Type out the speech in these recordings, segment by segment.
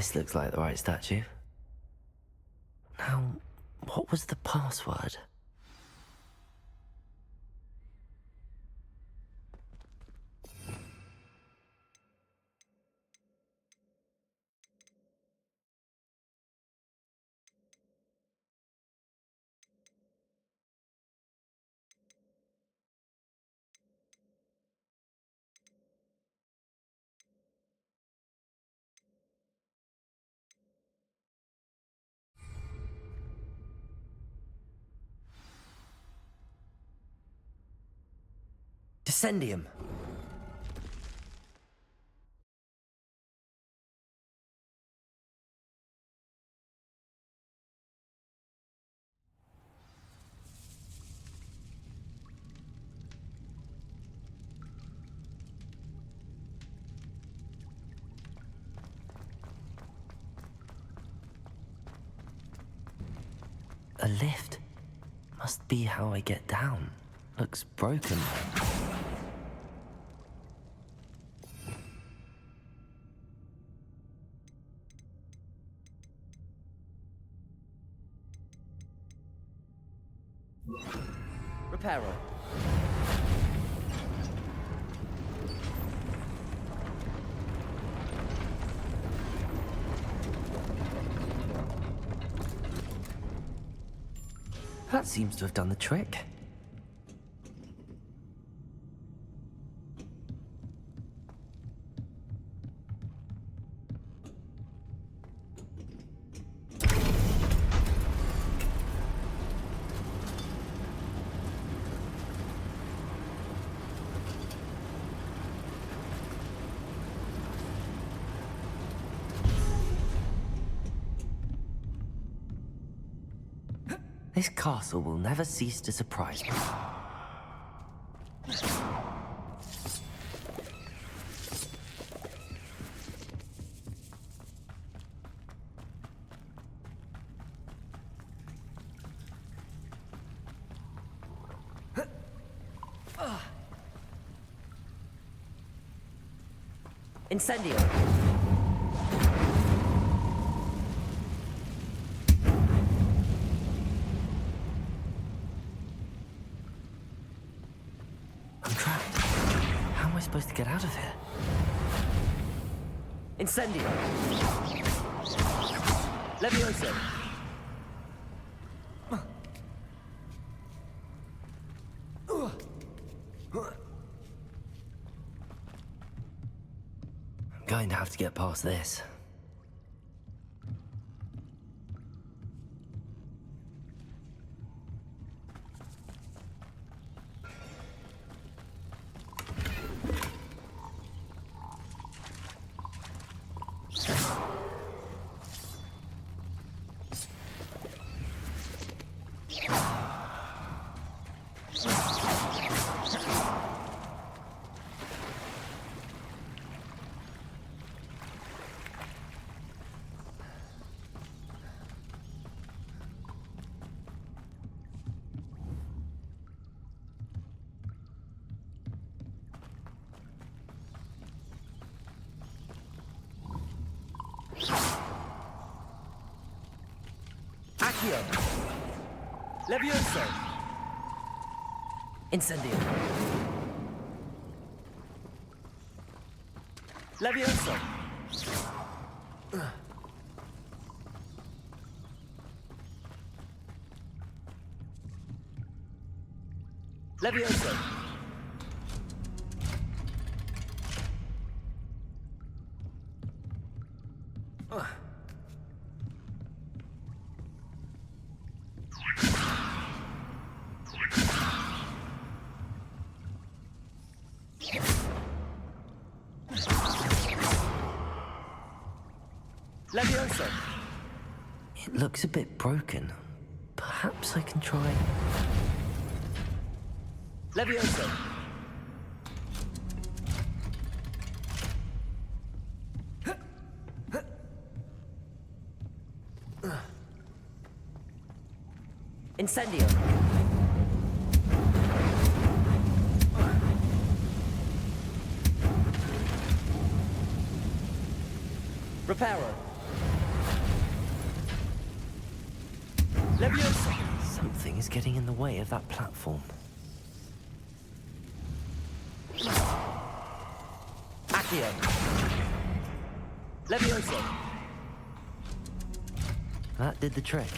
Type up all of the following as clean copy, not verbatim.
This looks like the right statue. Now, what was the password? Descendium. A lift. Must be how I get down. Looks broken. Reparo. That seems to have done the trick. This castle will never cease to surprise me. Incendio. Supposed to get out of here. Incendio. Levioso. I'm going to have to get past this. Levioso. Incendio. Levioso. Levioso. Levioso. It looks a bit broken. Perhaps I can try... Levioso. Incendio. Reparo. Leviosa! Something is getting in the way of that platform. Accio! Leviosa! That did the trick.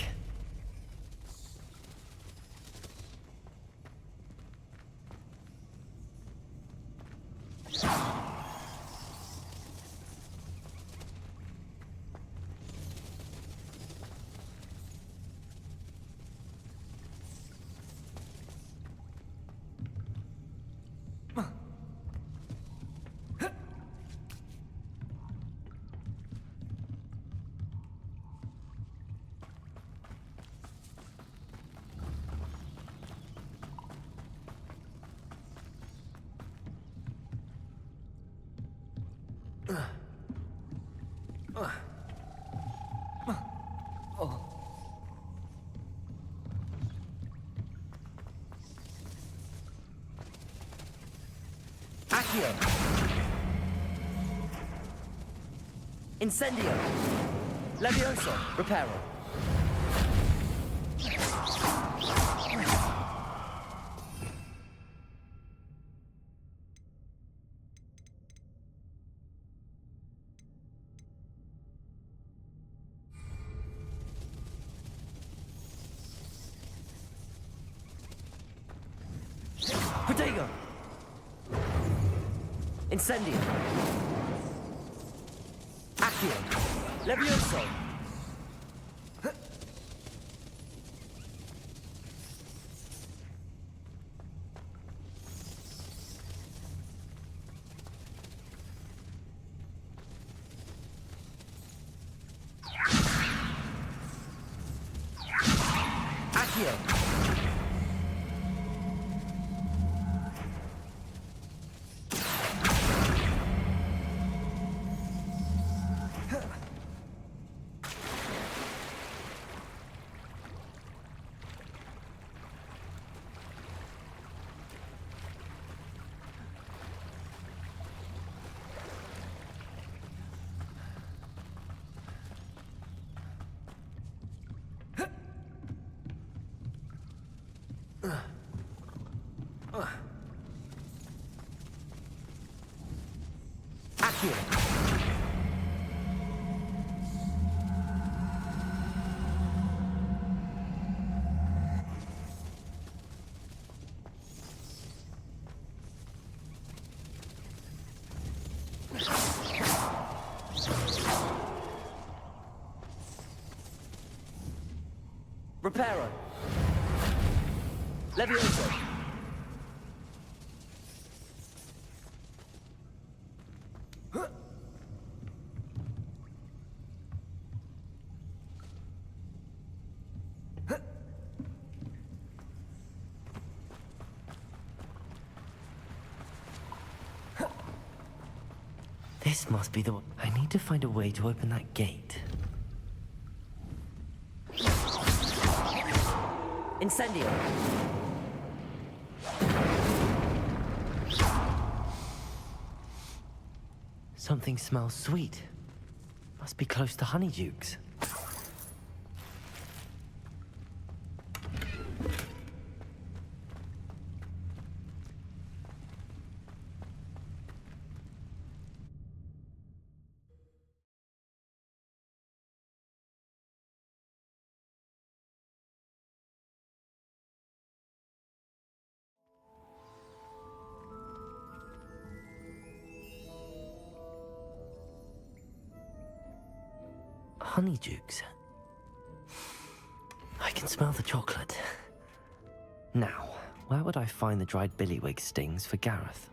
Accio! Incendio! Leviosa! Reparo! Protego! Incendio! Accio! Levioso! Accio! Accio! Reparo! Levioso! This must be the... I need to find a way to open that gate. Incendio! Something smells sweet. Must be close to Honeydukes. Honeydukes. I can smell the chocolate. Now, where would I find the dried billywig stings for Gareth?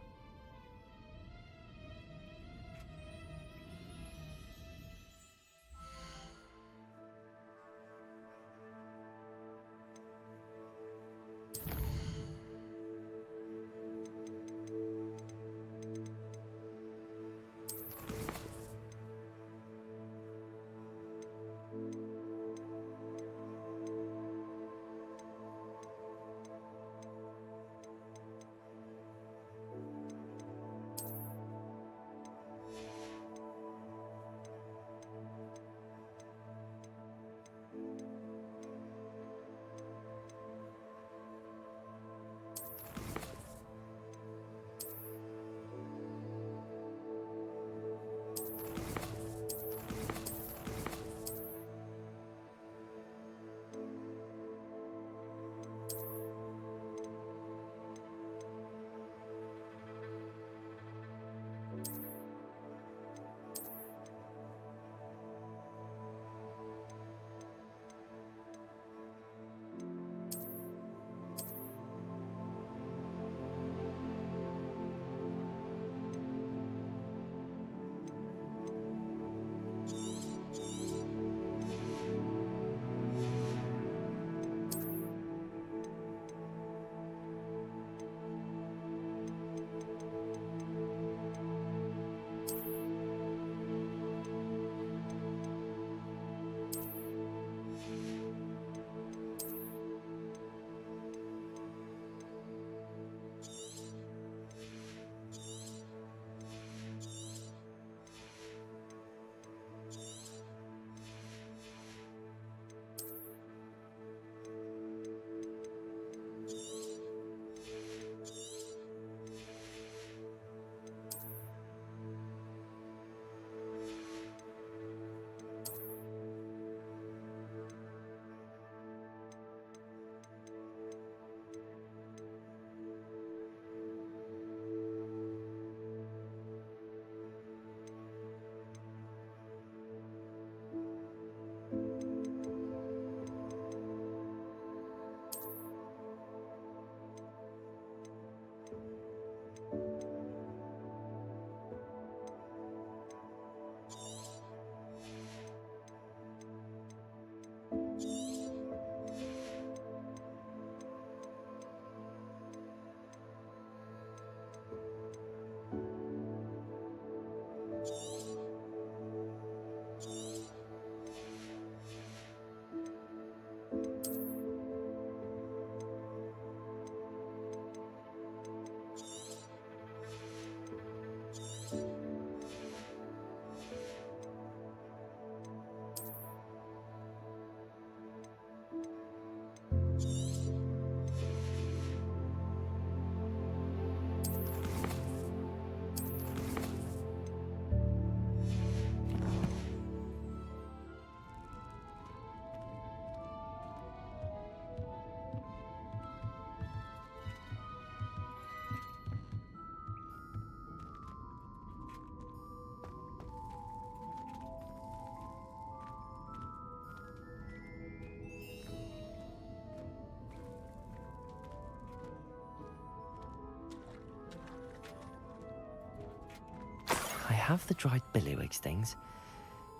have the dried billywig stings.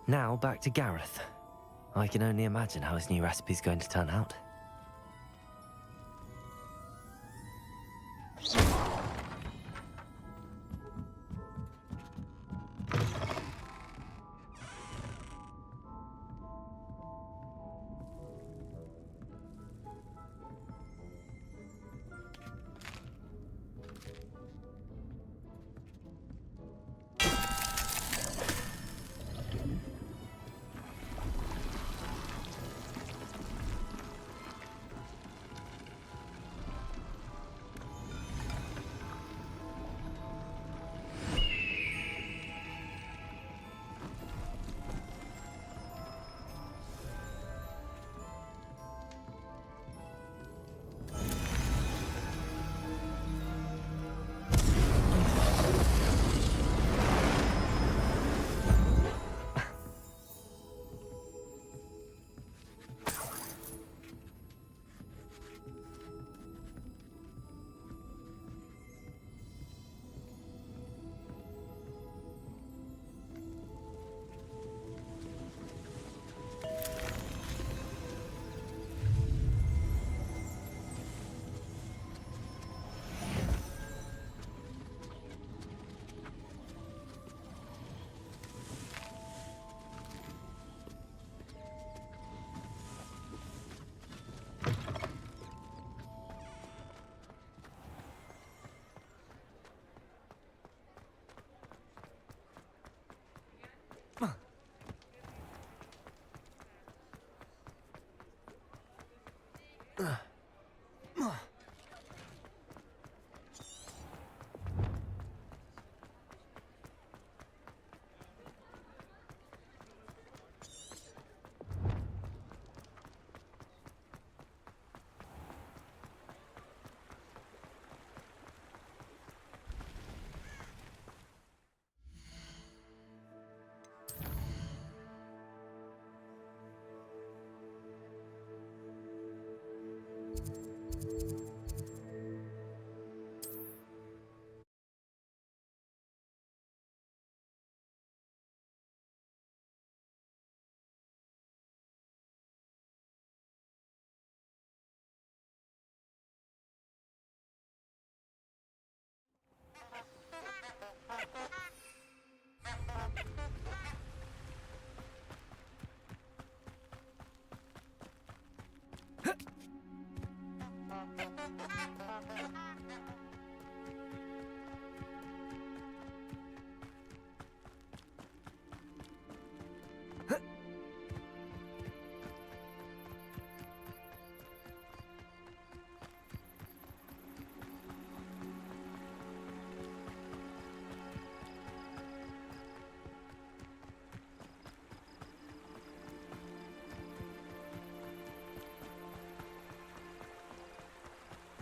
Now back to Gareth. I can only imagine how his new recipe's going to turn out.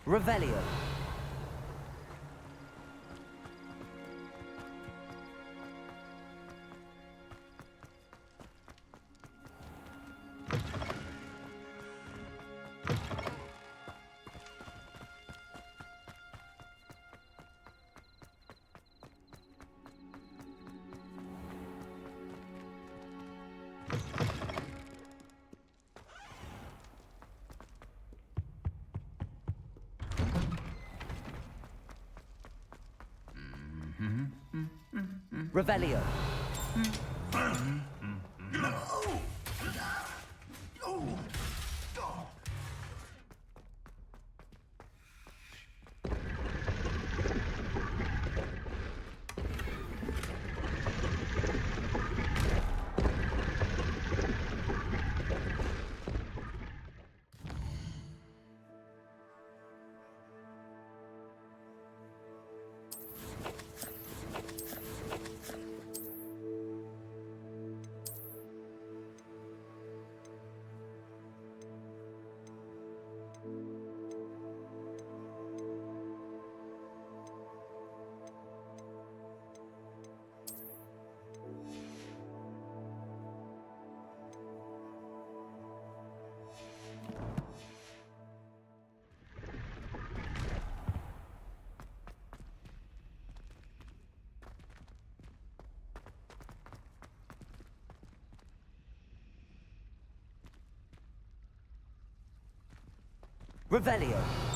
Revelio. Revelio. Revelio.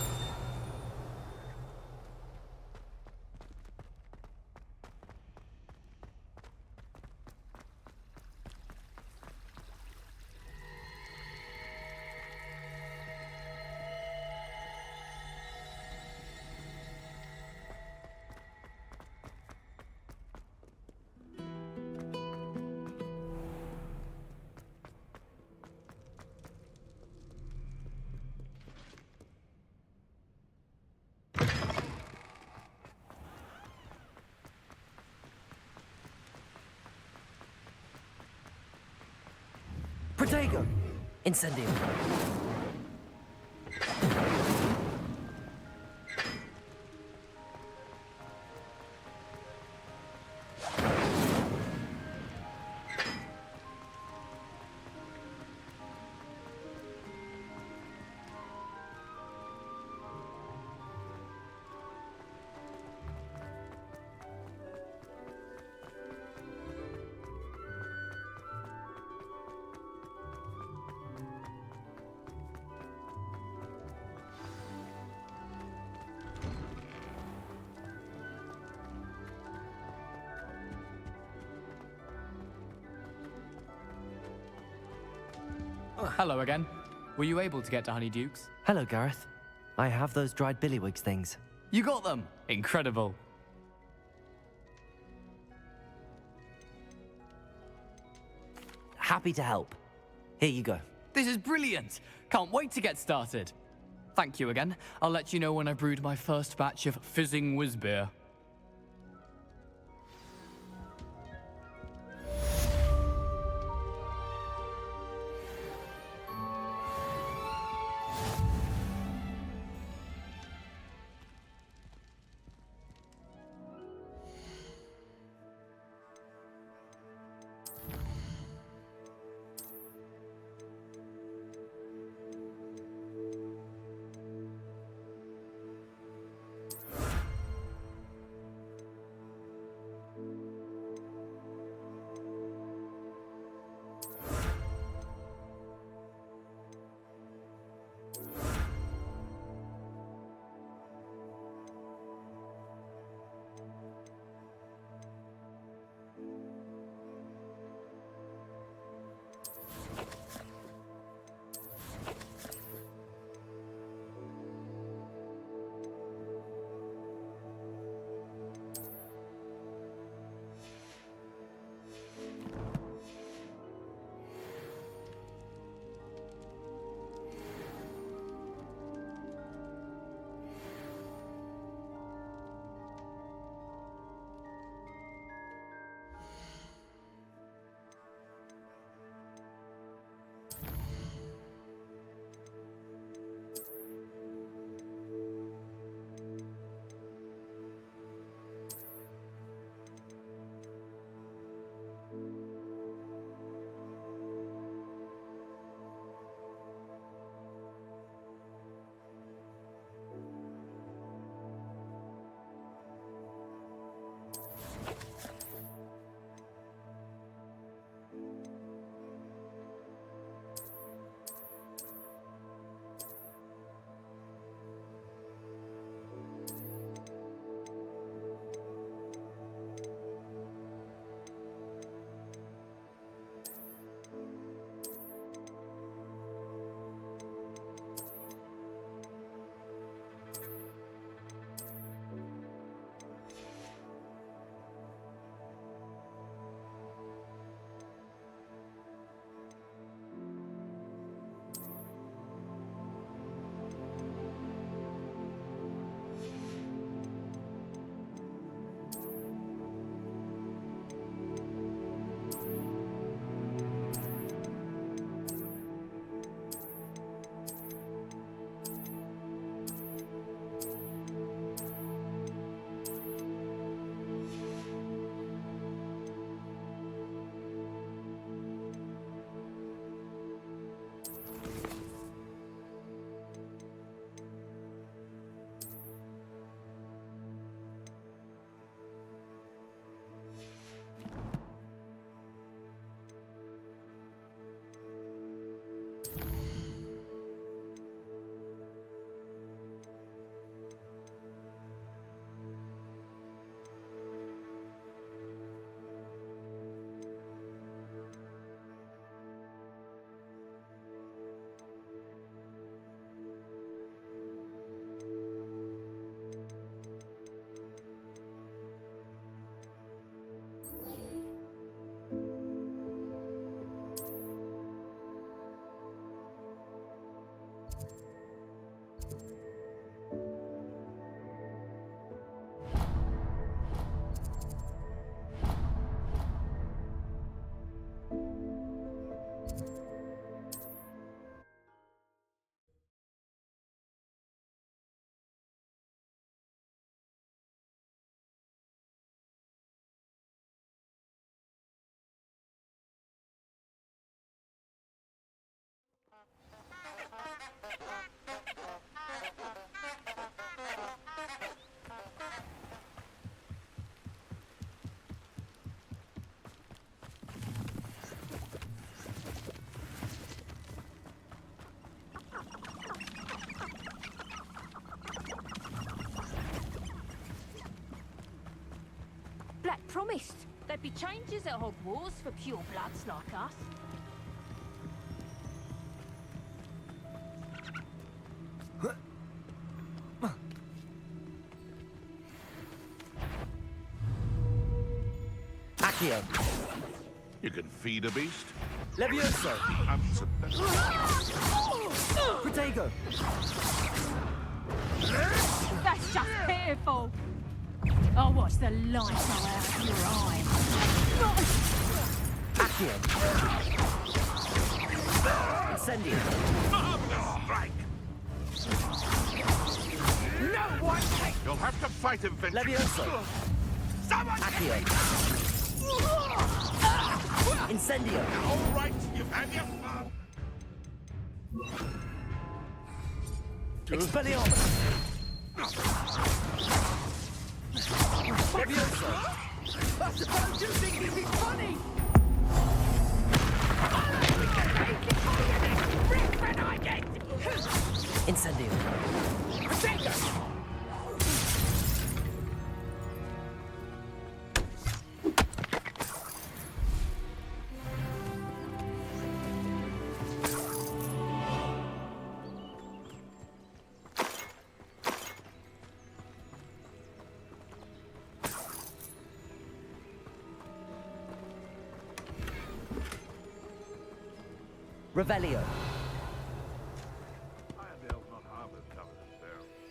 Protego. Incendio. Hello again. Were you able to get to Honeyduke's? Hello, Gareth. I have those dried billywigs things. You got them! Incredible. Happy to help. Here you go. This is brilliant! Can't wait to get started. Thank you again. I'll let you know when I brewed my first batch of fizzing whiz beer. promised there'd be changes at Hogwarts for purebloods like us. Accio. You can feed a beast. Levioso. Absolutely. Protego. That's just pitiful. I'll watch the light go out of your eye. Accio. Incendio. Strike. No one takes You'll have to fight him, Finch. Levioso. Accio. Incendio. All right, you've had your fun. Expelliarmus. Levioso. I suppose you think this is funny! Incendio. Revelio. Iredale's not half as tough as it sounds.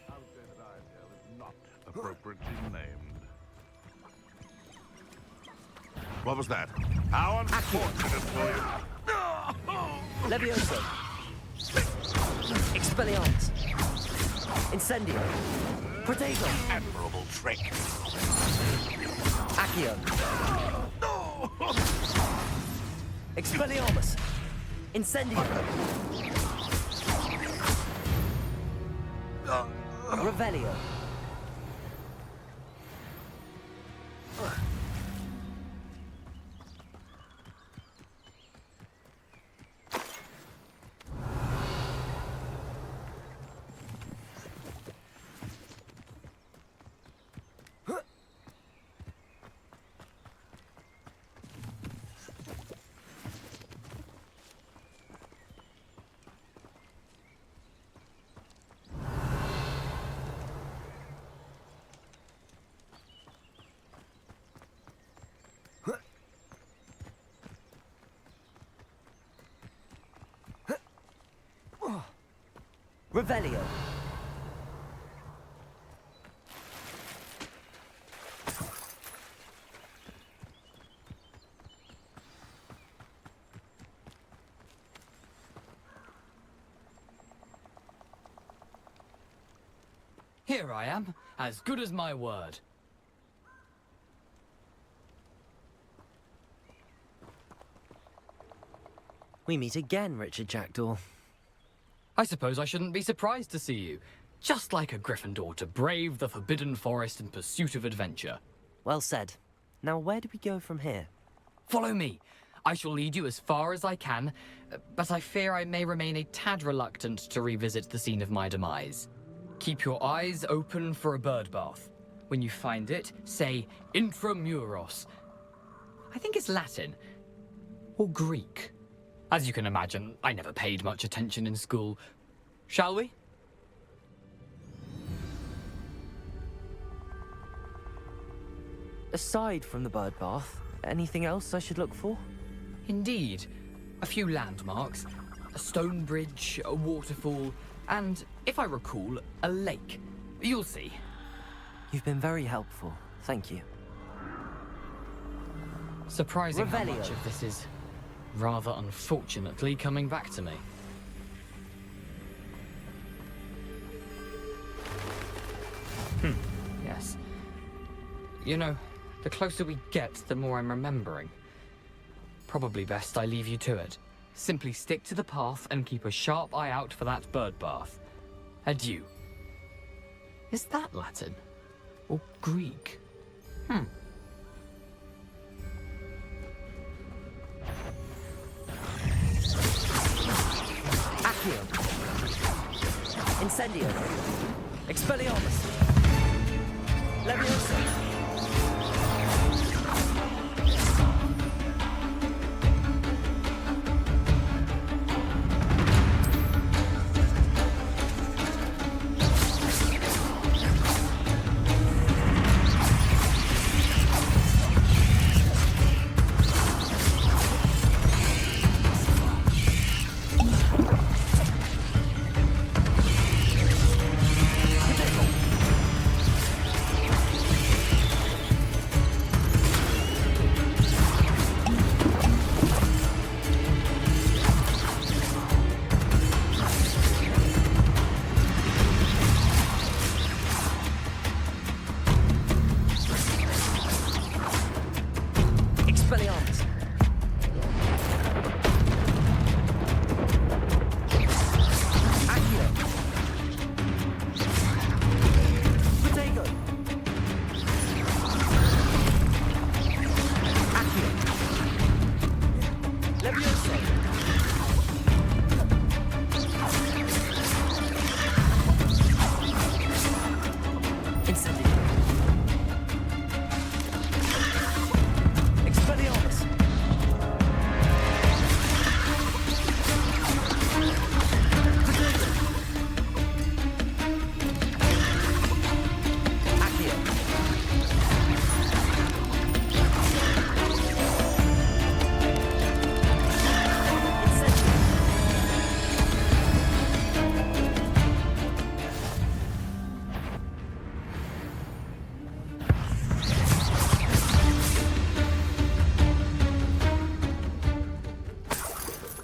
I would say that Iredale is not appropriately named. What was that? How unfortunate for you. Levioso. Expelliarmus. Incendio. Protego. Admirable trick. Accio. Expelliarmus. Incendio. Revelio. Revelio. Here I am, as good as my word. We meet again, Richard Jackdaw. I suppose I shouldn't be surprised to see you. Just like a Gryffindor to brave the Forbidden Forest in pursuit of adventure. Well said. Now, where do we go from here? Follow me. I shall lead you as far as I can, but I fear I may remain a tad reluctant to revisit the scene of my demise. Keep your eyes open for a bird bath. When you find it, say intramuros. I think it's Latin. Or Greek. As you can imagine, I never paid much attention in school. Shall we? Aside from the bird bath, anything else I should look for? Indeed. A few landmarks. A stone bridge, a waterfall, and, if I recall, a lake. You'll see. You've been very helpful. Thank you. Surprising how Revelio. much of this is, rather unfortunately, coming back to me. Yes. You know, the closer we get, the more I'm remembering. Probably best I leave you to it. Simply stick to the path and keep a sharp eye out for that bird bath. Adieu. Is that Latin? Or Greek? Accio. Incendio. Expelliarmus! Leviosa! Expelliarmus! Accio! Protego! Accio! Leviosa! Incendio! Expelliarmus! Accio! Incendio!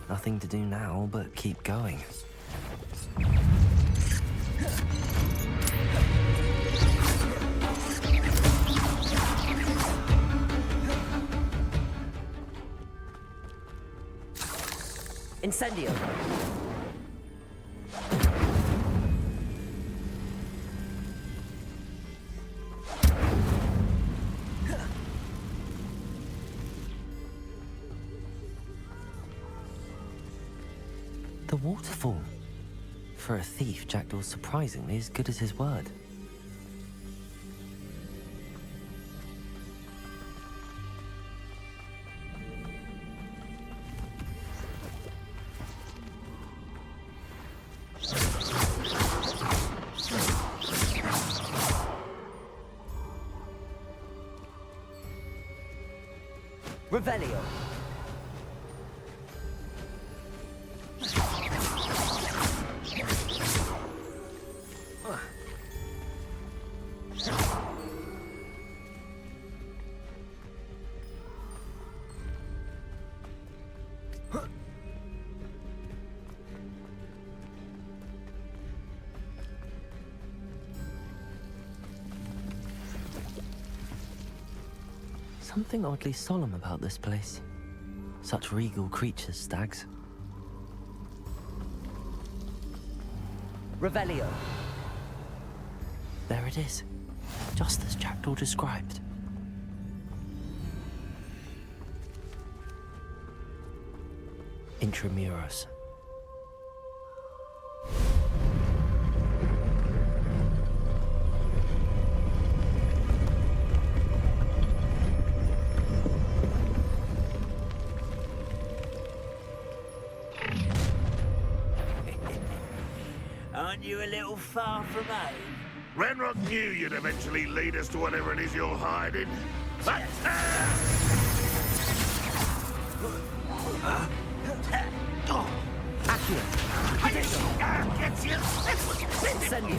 Nothing to do now but keep going. Incendio! The waterfall. For a thief, Jackdaw's surprisingly as good as his word. Revelio! Something oddly solemn about this place. Such regal creatures, stags. Revelio! There it is. Just as Jackdaw described. Intramuros. Aren't you a little far from home? Ranrock knew you'd eventually lead us to whatever it is you're hiding. Accio! Gets you. Incendio!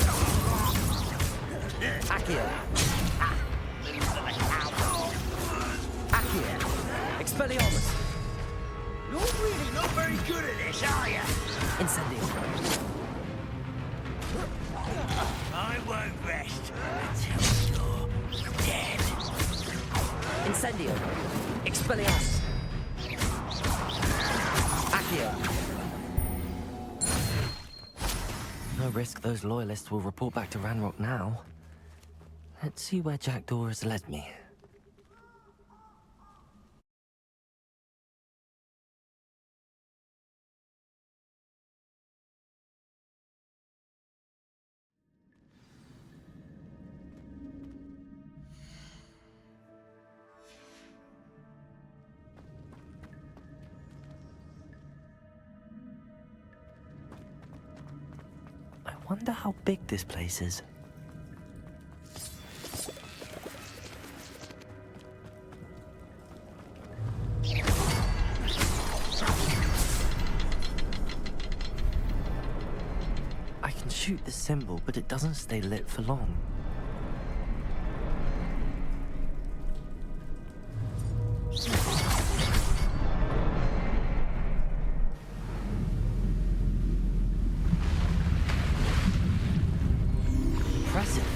Accio! Accio! Expelliarmus! You're really not very good at this, are you? Incendio! I won't rest until you're dead. Incendio! Expelliarmus! Accio! No risk those loyalists will report back to Ranrock now. Let's see where Jackdaw has led me. Wonder how big this place is. I can shoot the symbol, but it doesn't stay lit for long. Impressive.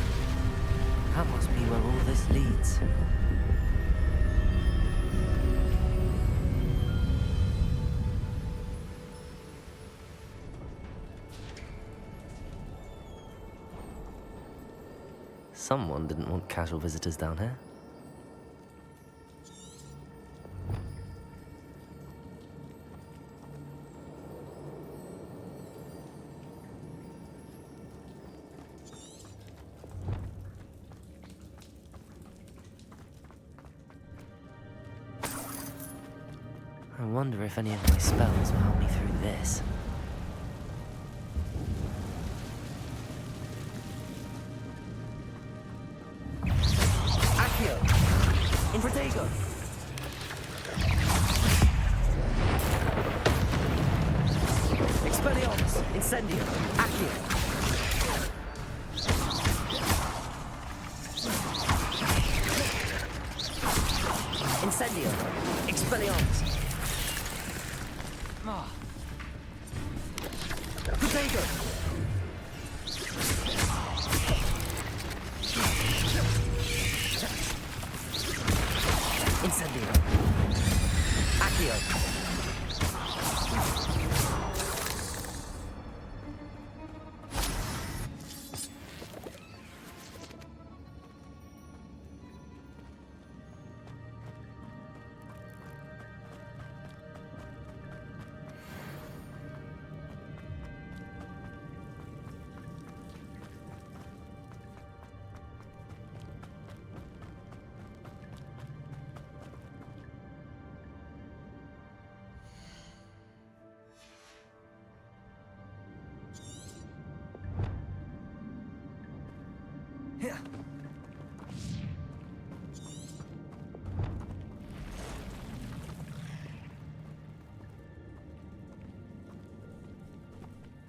That must be where all this leads. Someone didn't want casual visitors down here. I wonder if any of my spells will help me through this. Accio! Infratego! Expelliarmus! Incendio! Accio! Incendio! Expelliarmus! Potato! Incendio! Accio!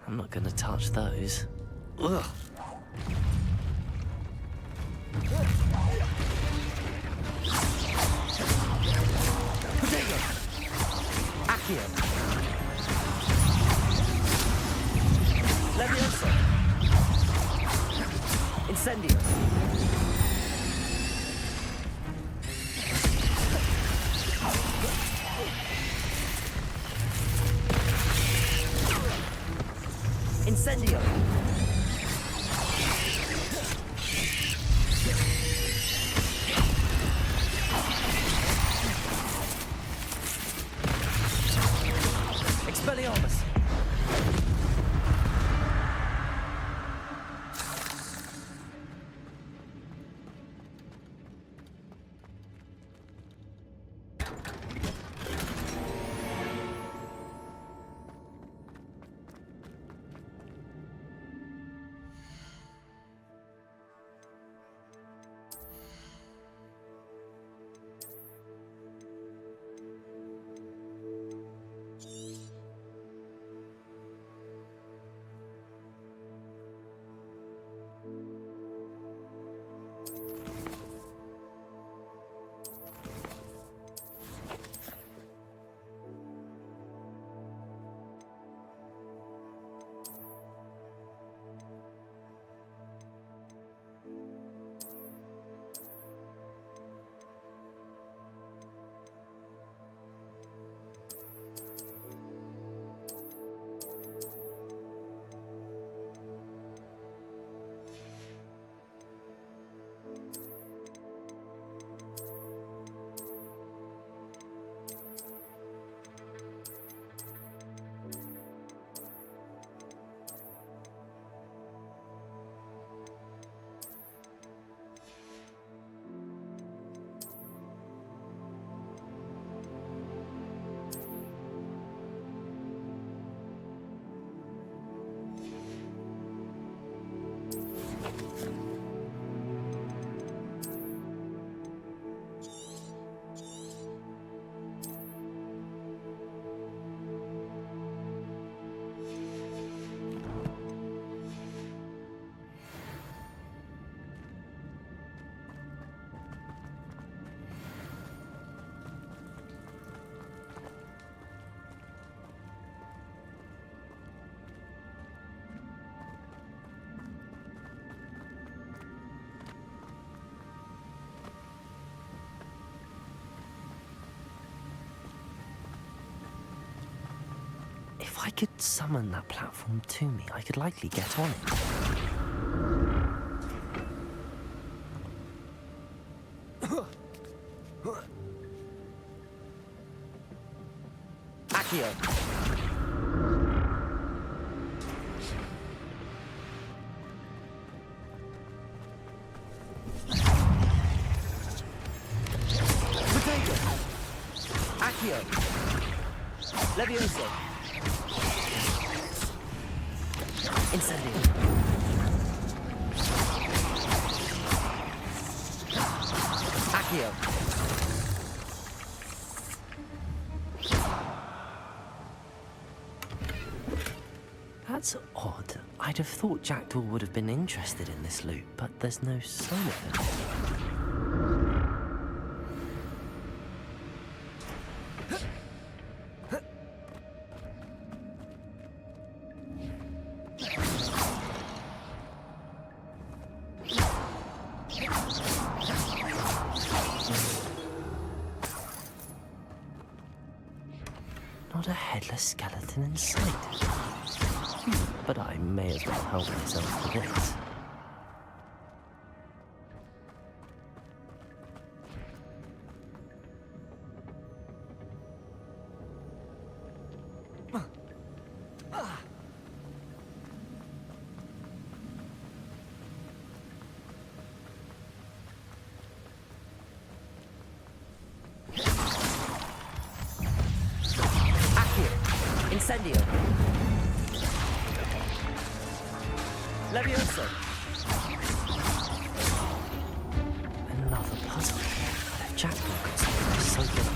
I'm not gonna touch those. Ugh. Potato! Accio! Leviosa! Incendio! Incendio! Expelliarmus! If I could summon that platform to me, I could likely get on it. Accio. Potato. Accio. Levioso. Incendio. Accio. That's odd. I'd have thought Jackdaw would have been interested in this loot, but there's no sign of him. Not a headless skeleton in sight. But I may as well help myself to this. Incendio. Levioso. Another puzzle. But if Jackdaw could solve this so good.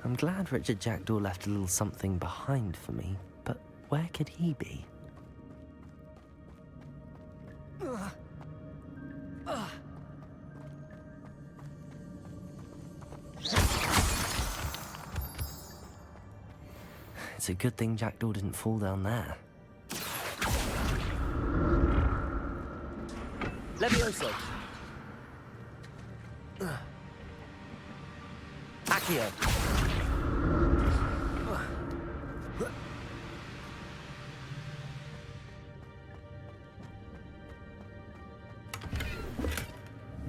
I'm glad Richard Jackdaw left a little something behind for me, but where could he be? It's a good thing Jackdaw didn't fall down there. Levioso. Accio.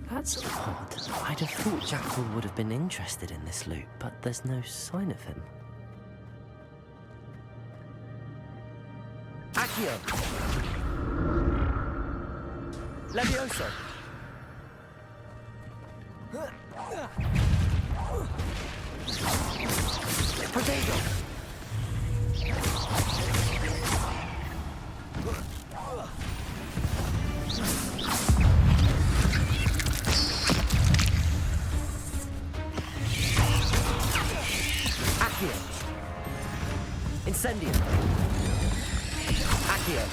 That's odd. I'd have thought Jackdaw would have been interested in this loot, but there's no sign of him. Accio. Levioso. Potato. Incendio. Accio.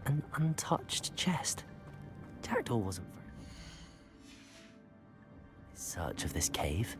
An untouched chest. Jackdaw wasn't very... Search of this cave.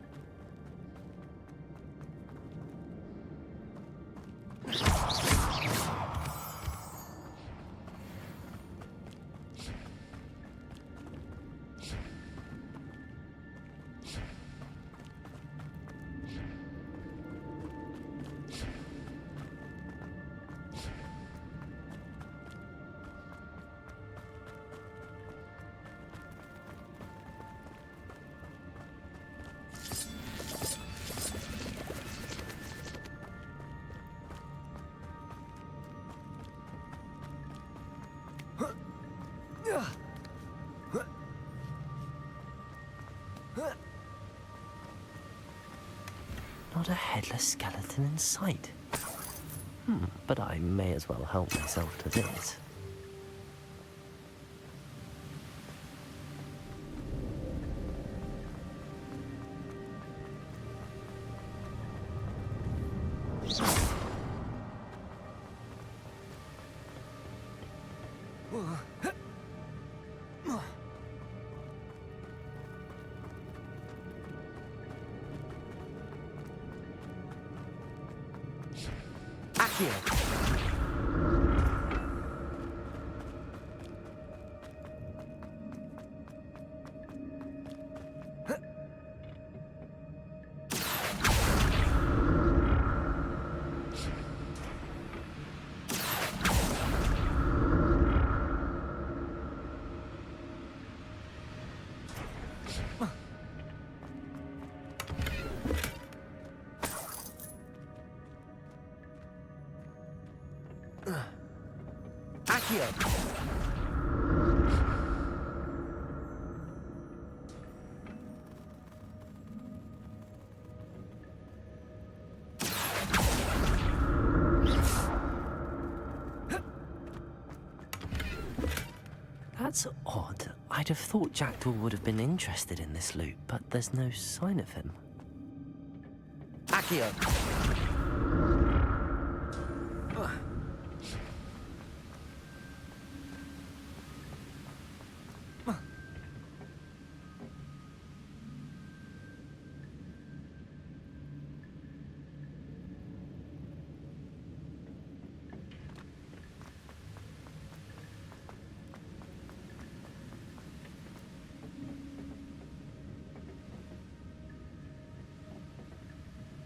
Not a headless skeleton in sight. But I may as well help myself to this. Accio. Accio. That's odd. I'd have thought Jackdaw would have been interested in this loot, but there's no sign of him. Accio.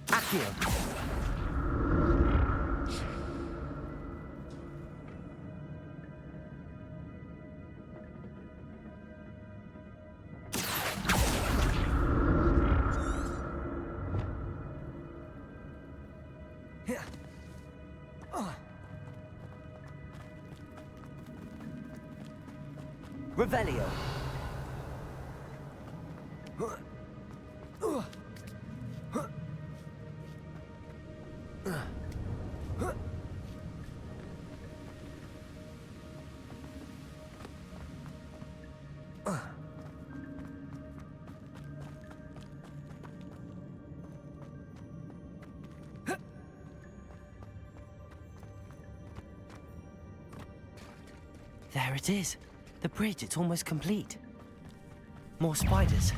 Accio. Revelio. There it is. The bridge, it's almost complete. More spiders.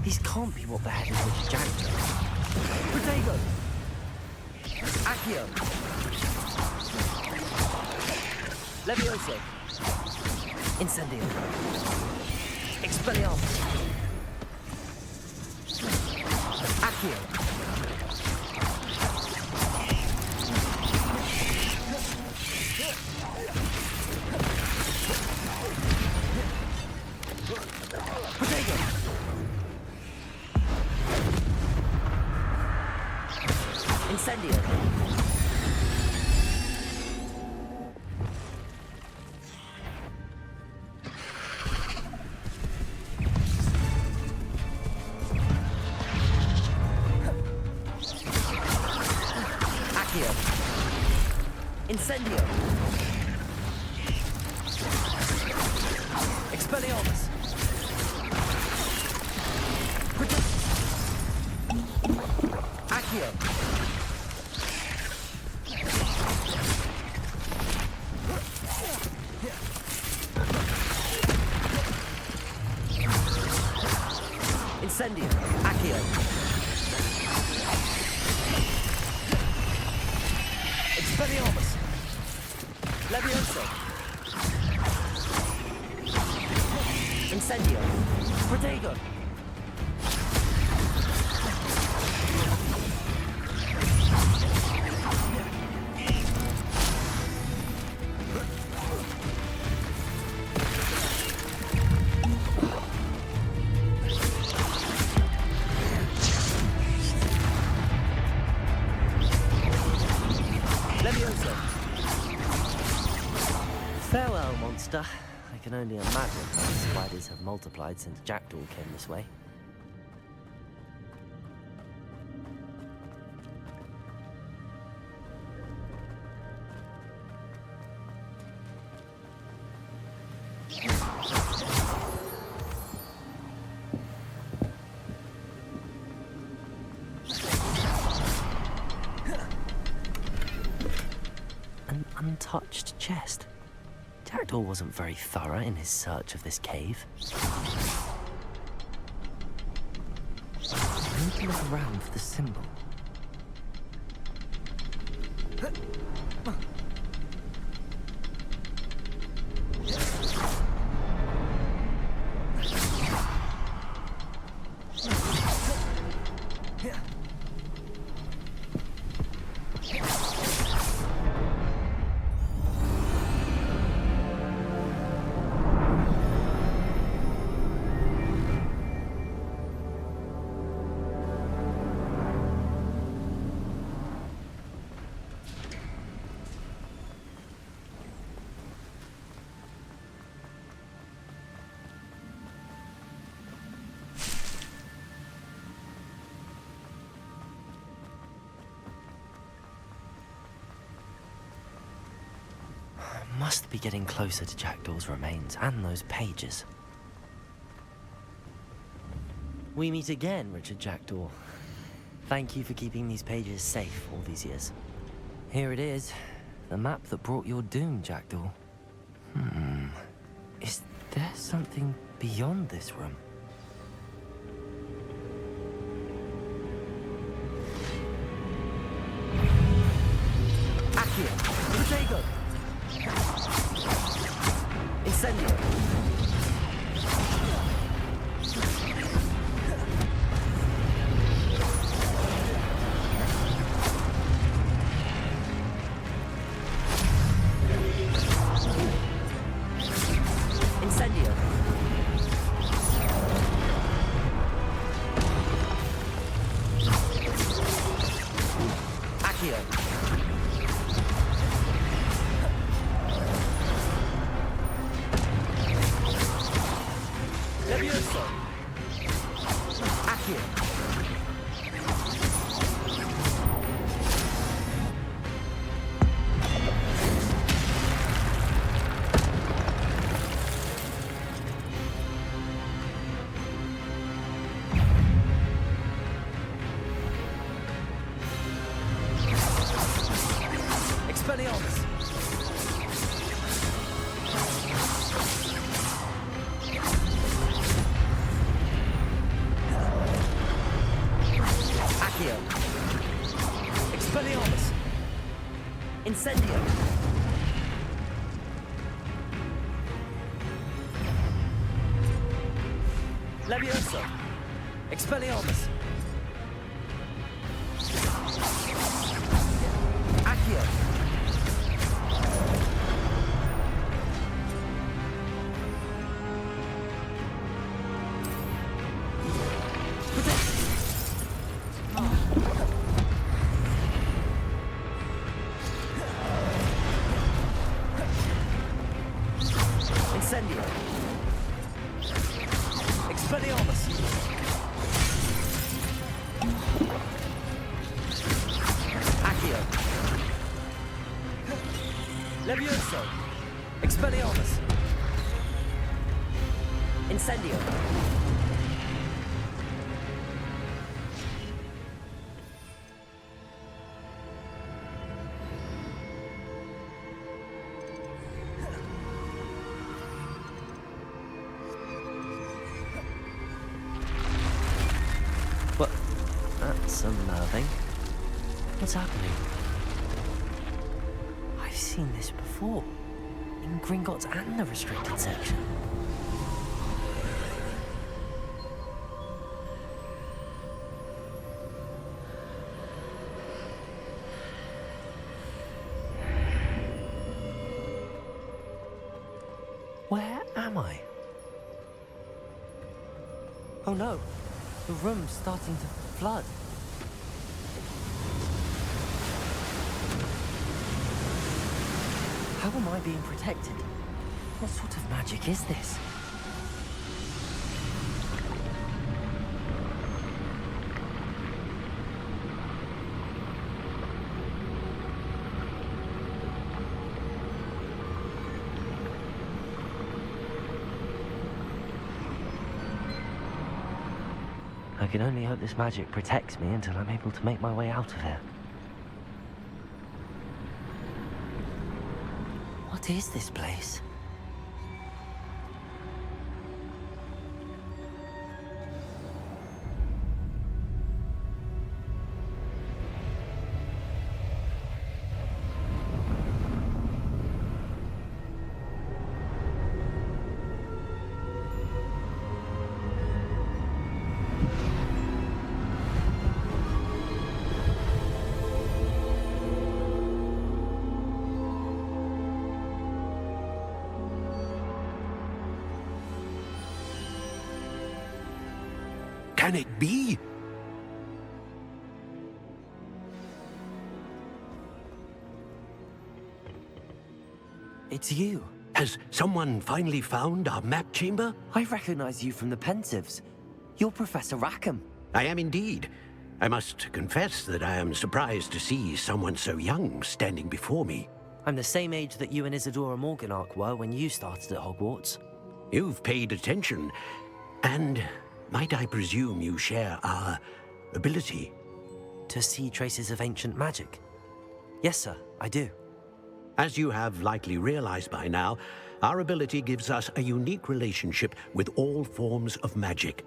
These can't be what the hell is with Jackdaw. Protego. Accio. Levioso. Incendio. Expelliarmus. Accio. Incendio. Incendio! Expelliarmus! Accio! Incendio! Accio! Expelliarmus! Levioso! Incendio! Protego! Levioso! Farewell, monster. I can only imagine how the spiders have multiplied since Jackdaw came this way. An untouched chest. Jackdaw wasn't very thorough in his search of this cave. I need to look around for the symbol. Must be getting closer to Jackdaw's remains and those pages. We meet again, Richard Jackdaw. Thank you for keeping these pages safe all these years. Here it is, the map that brought your doom, Jackdaw. Is there something beyond this room? Accio! Protego! Incendio! Incendio! Accio! Levioso! Accio! Expelliarmus! Accio! Expelliarmus! Incendio! Levioso! Expelliarmus! Accio! Incendio! Expelliarmus! Accio! That's unnerving. What's happening? I've seen this before. In Gringotts and the restricted section. Where am I? Oh no, the room's starting to flood. How am I being protected? What sort of magic is this? I can only hope this magic protects me until I'm able to make my way out of here. What is this place? Can it be? It's you. Has someone finally found our map chamber? I recognize you from the Pensives. You're Professor Rackham. I am indeed. I must confess that I am surprised to see someone so young standing before me. I'm the same age that you and Isadora Morganach were when you started at Hogwarts. You've paid attention, and might I presume you share our ability? To see traces of ancient magic? Yes, sir, I do. As you have likely realized by now, our ability gives us a unique relationship with all forms of magic.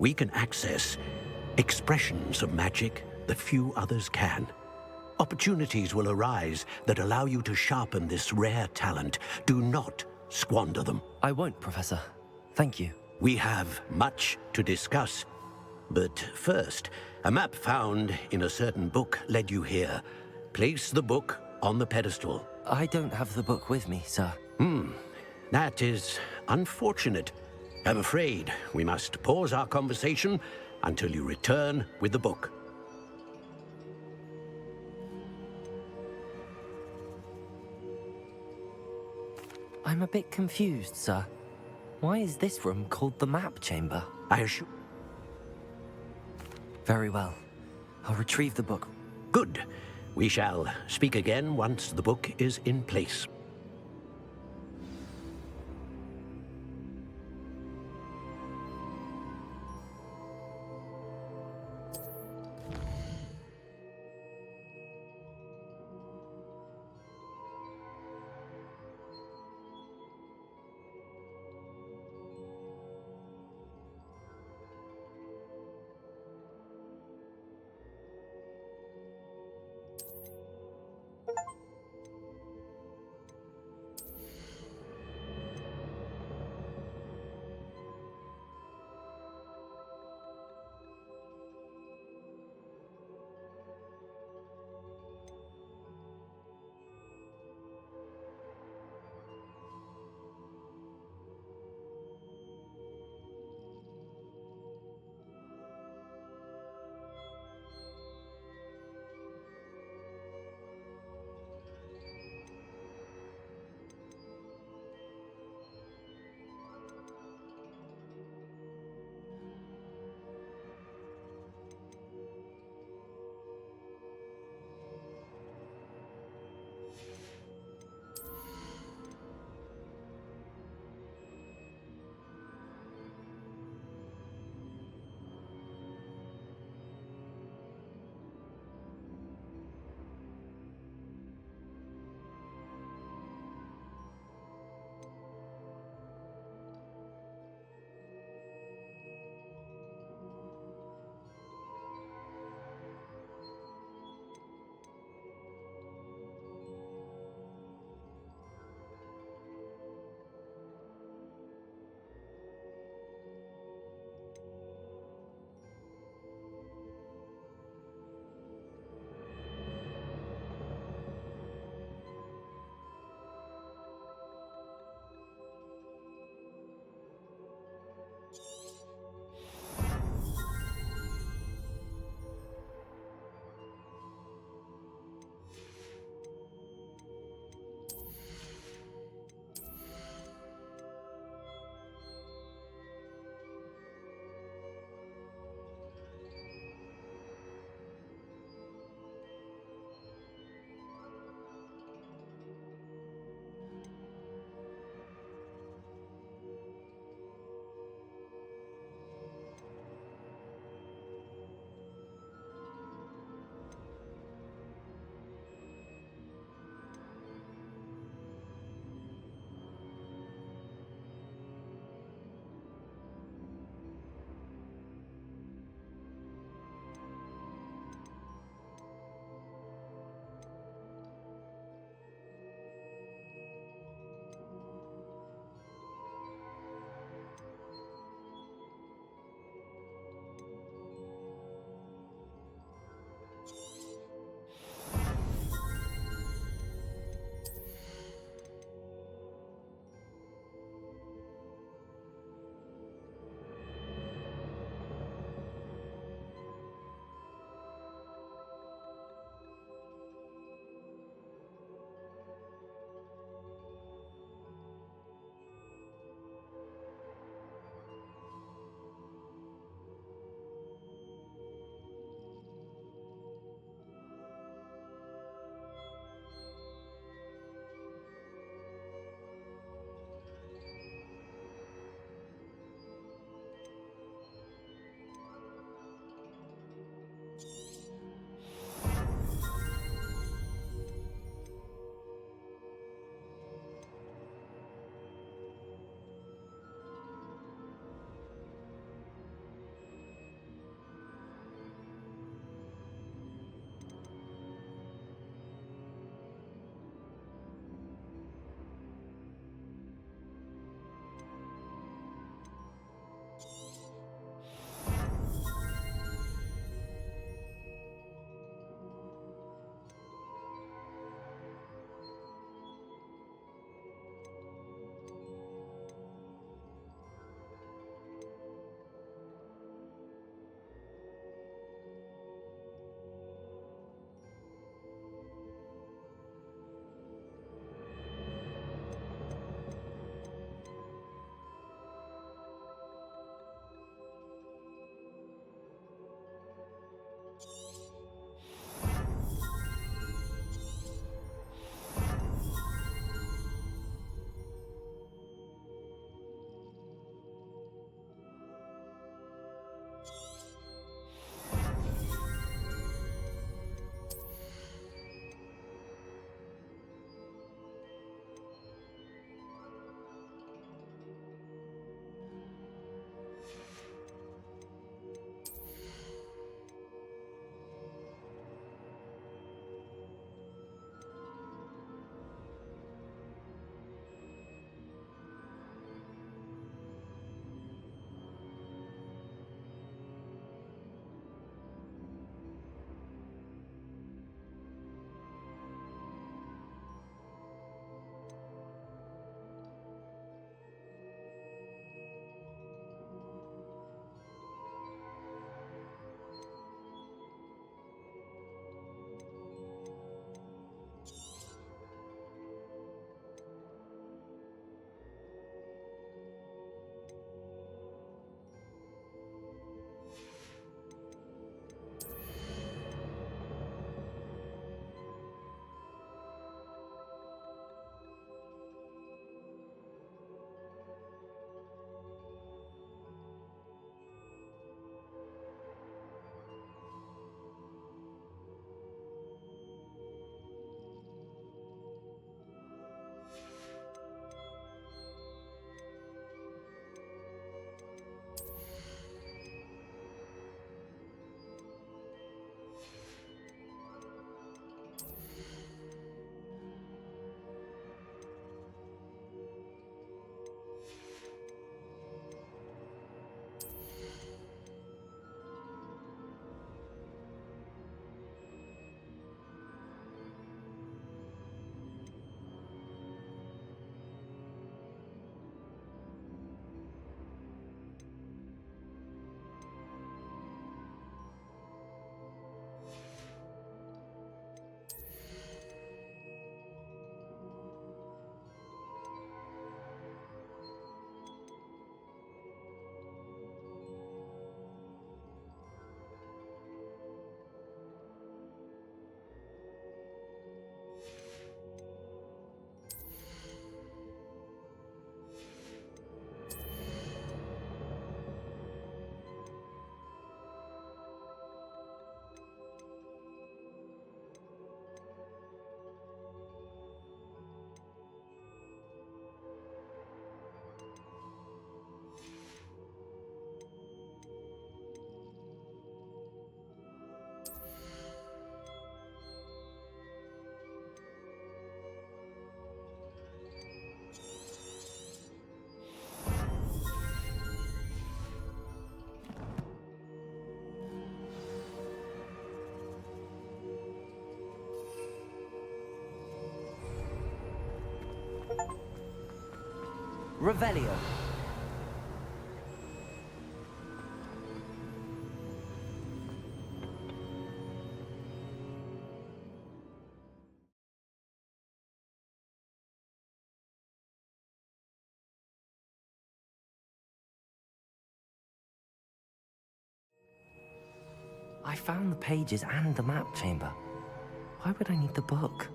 We can access expressions of magic that few others can. Opportunities will arise that allow you to sharpen this rare talent. Do not squander them. I won't, Professor. Thank you. We have much to discuss. But first, a map found in a certain book led you here. Place the book on the pedestal. I don't have the book with me, sir. That is unfortunate. I'm afraid we must pause our conversation until you return with the book. I'm a bit confused, sir. Why is this room called the map chamber? I assure... Very well. I'll retrieve the book. Good. We shall speak again once the book is in place. Revelio. I found the pages and the map chamber. Why would I need the book?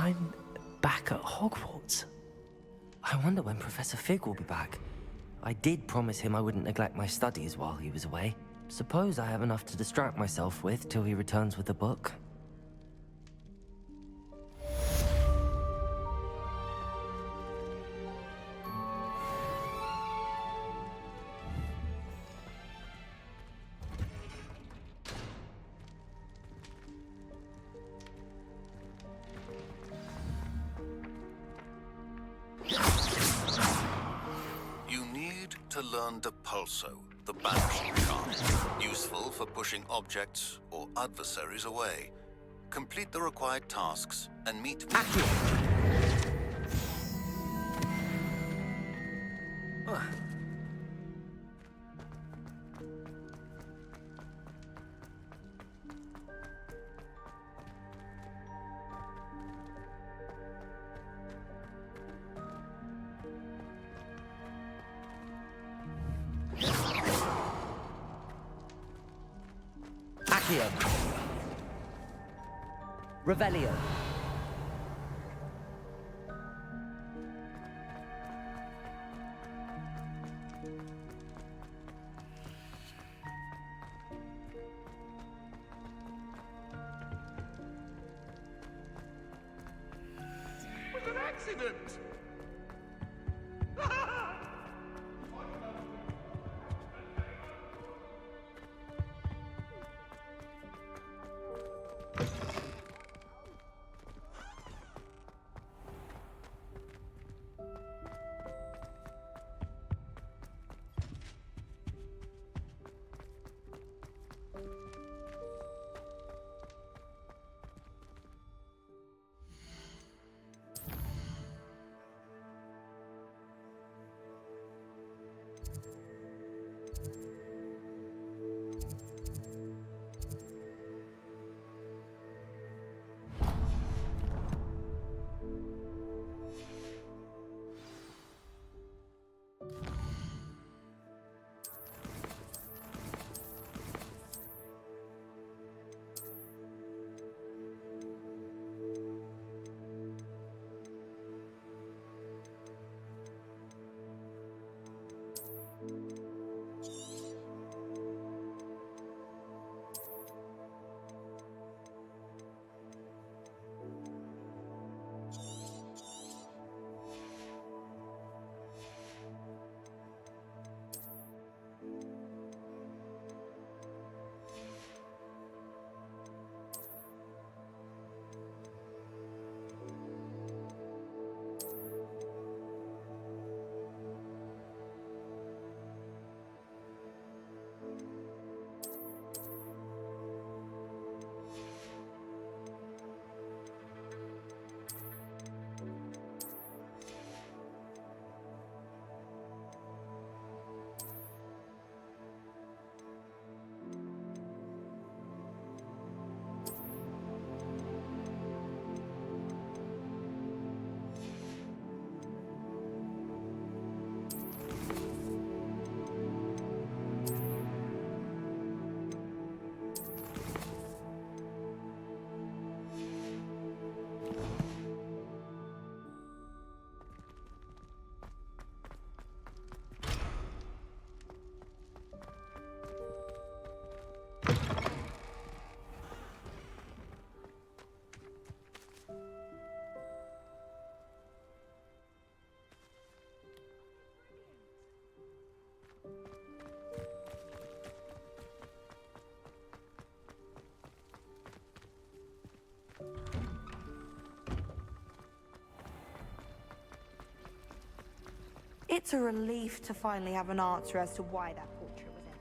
I'm back at Hogwarts. I wonder when Professor Fig will be back. I did promise him I wouldn't neglect my studies while he was away. Suppose I have enough to distract myself with till he returns with the book. To learn Depulso, the banishing charm, useful for pushing objects or adversaries away. Complete the required tasks and meet me. Revelio. It was an accident! It's a relief to finally have an answer as to why that portrait was empty.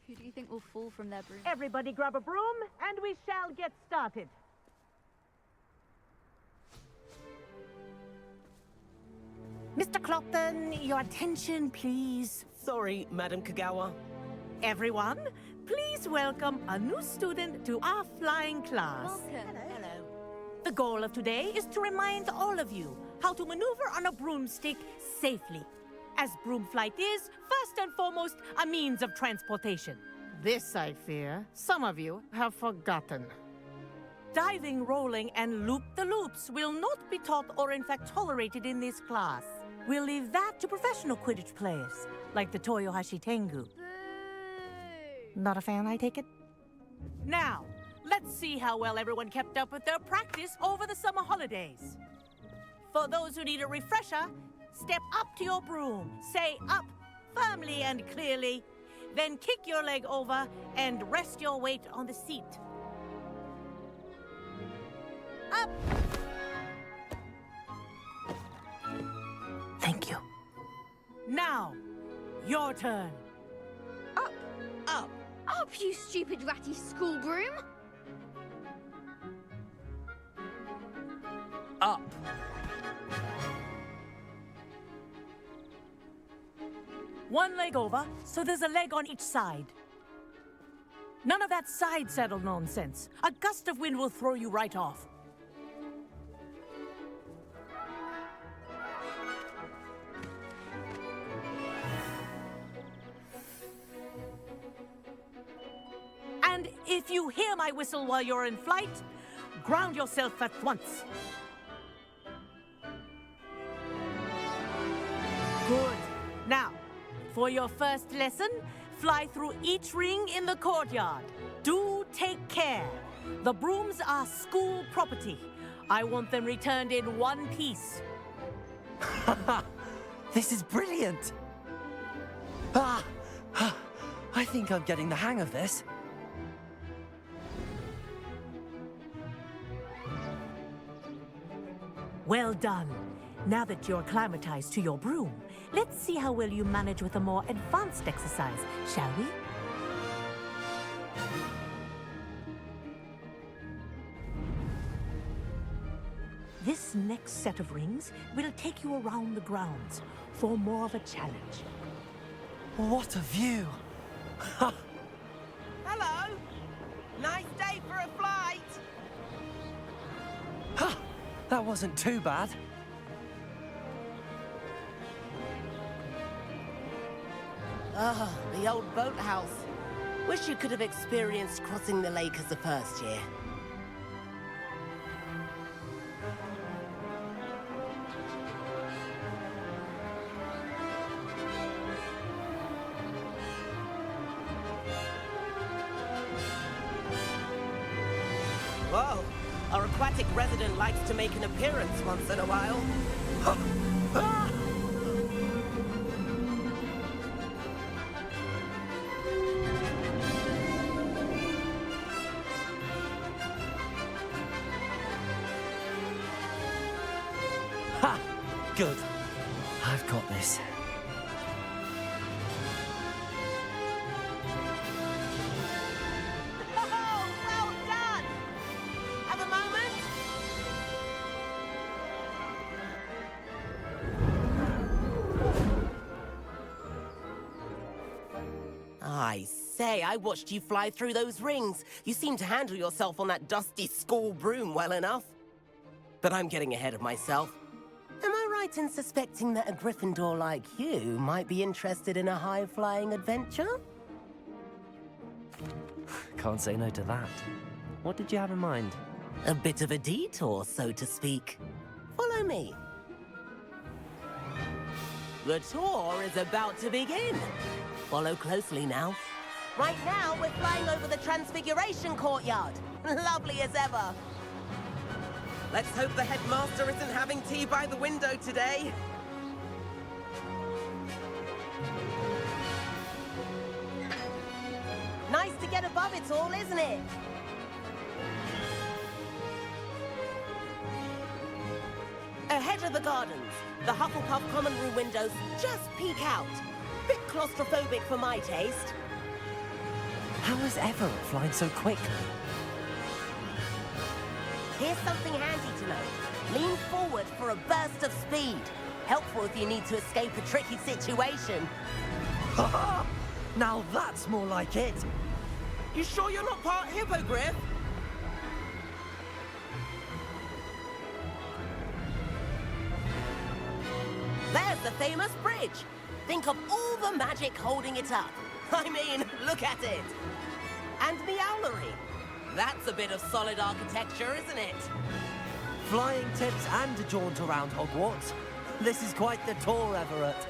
Who do you think will fall from their broom? Everybody grab a broom, and we shall get started. Mr. Clopton, your attention, please. Sorry, Madam Kagawa. Everyone, please welcome a new student to our flying class. Welcome. Hello. The goal of today is to remind all of you how to maneuver on a broomstick safely, as broom flight is, first and foremost, a means of transportation. This, I fear, some of you have forgotten. Diving, rolling, and loop-the-loops will not be taught or in fact tolerated in this class. We'll leave that to professional Quidditch players, like the Toyohashi Tengu. Not a fan, I take it? Now, let's see how well everyone kept up with their practice over the summer holidays. For those who need a refresher, step up to your broom, say up firmly and clearly, then kick your leg over and rest your weight on the seat. Up! Thank you. Now, your turn. Up! Up! Up, you stupid ratty school broom! Up. One leg over, so there's a leg on each side. None of that side saddle nonsense. A gust of wind will throw you right off. And if you hear my whistle while you're in flight, ground yourself at once. Good. Now, for your first lesson, fly through each ring in the courtyard. Do take care. The brooms are school property. I want them returned in one piece. This is brilliant. I think I'm getting the hang of this. Well done. Now that you're acclimatized to your broom, let's see how well you manage with a more advanced exercise, shall we? This next set of rings will take you around the grounds for more of a challenge. What a view. Hello! Nice day for a flight! That wasn't too bad. Ah, the old boathouse. Wish you could have experienced crossing the lake as a first year. Whoa, our aquatic resident likes to make an appearance once in a while. Ha! Good. I've got this. Oh, well done! Have a moment? I say, I watched you fly through those rings. You seem to handle yourself on that dusty school broom well enough. But I'm getting ahead of myself. Am I right in suspecting that a Gryffindor like you might be interested in a high-flying adventure? Can't say no to that. What did you have in mind? A bit of a detour, so to speak. Follow me. The tour is about to begin. Follow closely now. Right now, we're flying over the Transfiguration Courtyard. Lovely as ever. Let's hope the headmaster isn't having tea by the window today. Nice to get above it all, isn't it? Ahead of the gardens, the Hufflepuff common room windows just peek out. Bit claustrophobic for my taste. How is Everett flying so quickly? Here's something handy to know. Lean forward for a burst of speed. Helpful if you need to escape a tricky situation. Now that's more like it. You sure you're not part hippogriff? There's the famous bridge. Think of all the magic holding it up. I mean, look at it. And the owlery. That's a bit of solid architecture, isn't it? Flying tips and a jaunt around Hogwarts. This is quite the tour, Everett.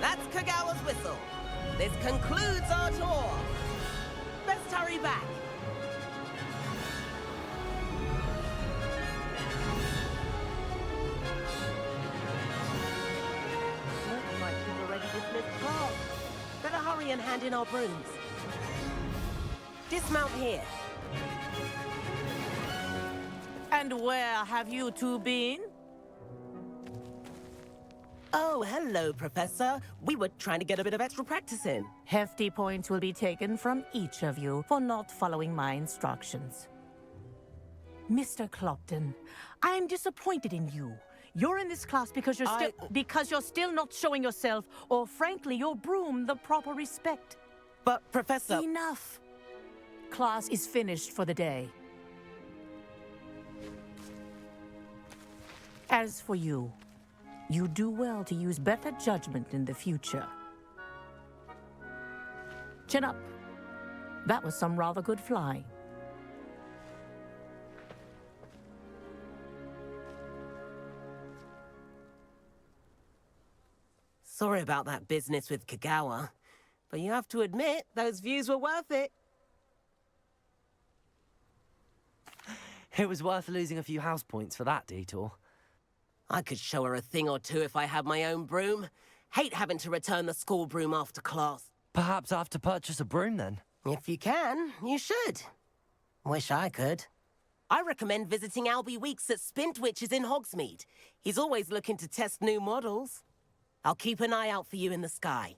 That's Kagawa's whistle. This concludes our tour. Let's hurry back. Looks like we've already dismissed class. Better hurry and hand in our brooms. Dismount here. And where have you two been? Oh, hello, Professor. We were trying to get a bit of extra practice in. Hefty points will be taken from each of you for not following my instructions. Mr. Clopton, I am disappointed in you. You're in this class because you're still not showing yourself, or frankly, your broom the proper respect. But, Professor... Enough. Class is finished for the day. As for you, you do well to use better judgment in the future. Chin up. That was some rather good flying. Sorry about that business with Kagawa, but you have to admit, those views were worth it. It was worth losing a few house points for that detour. I could show her a thing or two if I had my own broom. Hate having to return the school broom after class. Perhaps I have to purchase a broom then. If you can, you should. Wish I could. I recommend visiting Albie Weeks at Spintwitches in Hogsmeade. He's always looking to test new models. I'll keep an eye out for you in the sky.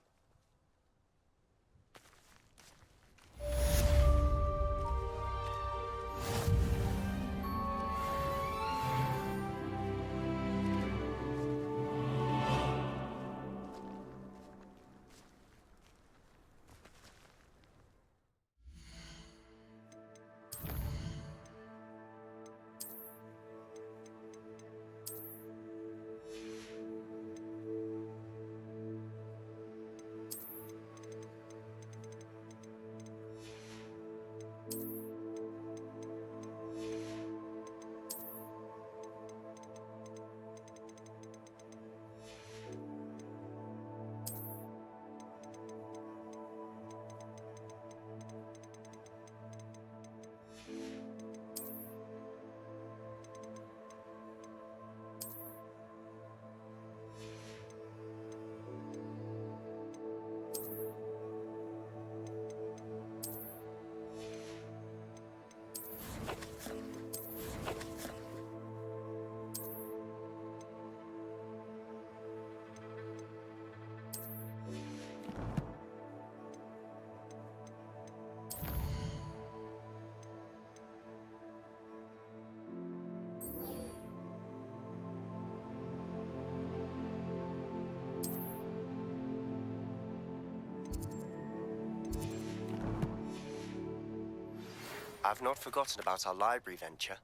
I've not forgotten about our library venture.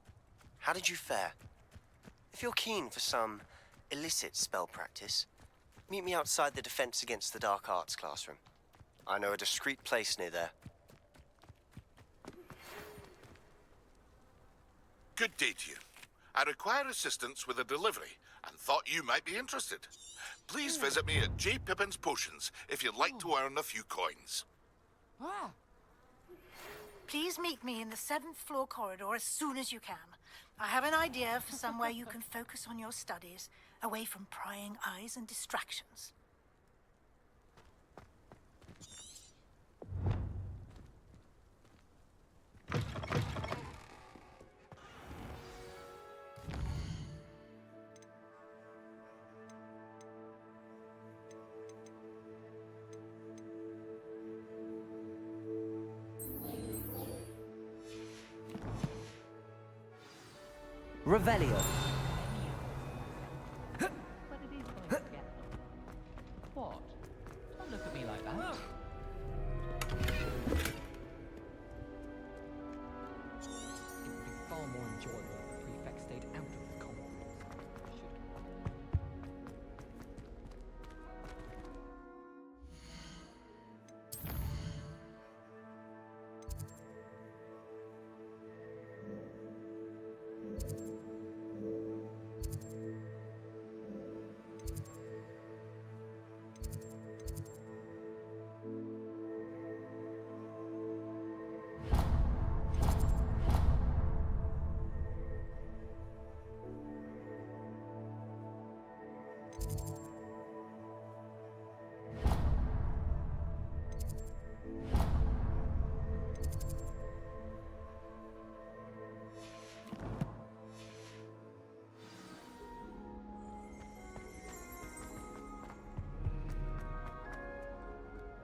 How did you fare? If you're keen for some illicit spell practice, Meet me outside the Defense Against the Dark Arts classroom. I know a discreet place near there. Good day to you. I require assistance with a delivery and thought you might be interested. Please visit me at J. Pippin's Potions if you'd like to earn a few coins. Please meet me in the 7th floor corridor as soon as you can. I have an idea for somewhere you can focus on your studies, away from prying eyes and distractions. Revelio. What? Don't look at me like that. It would be far more enjoyable if the prefect stayed out of the common rooms.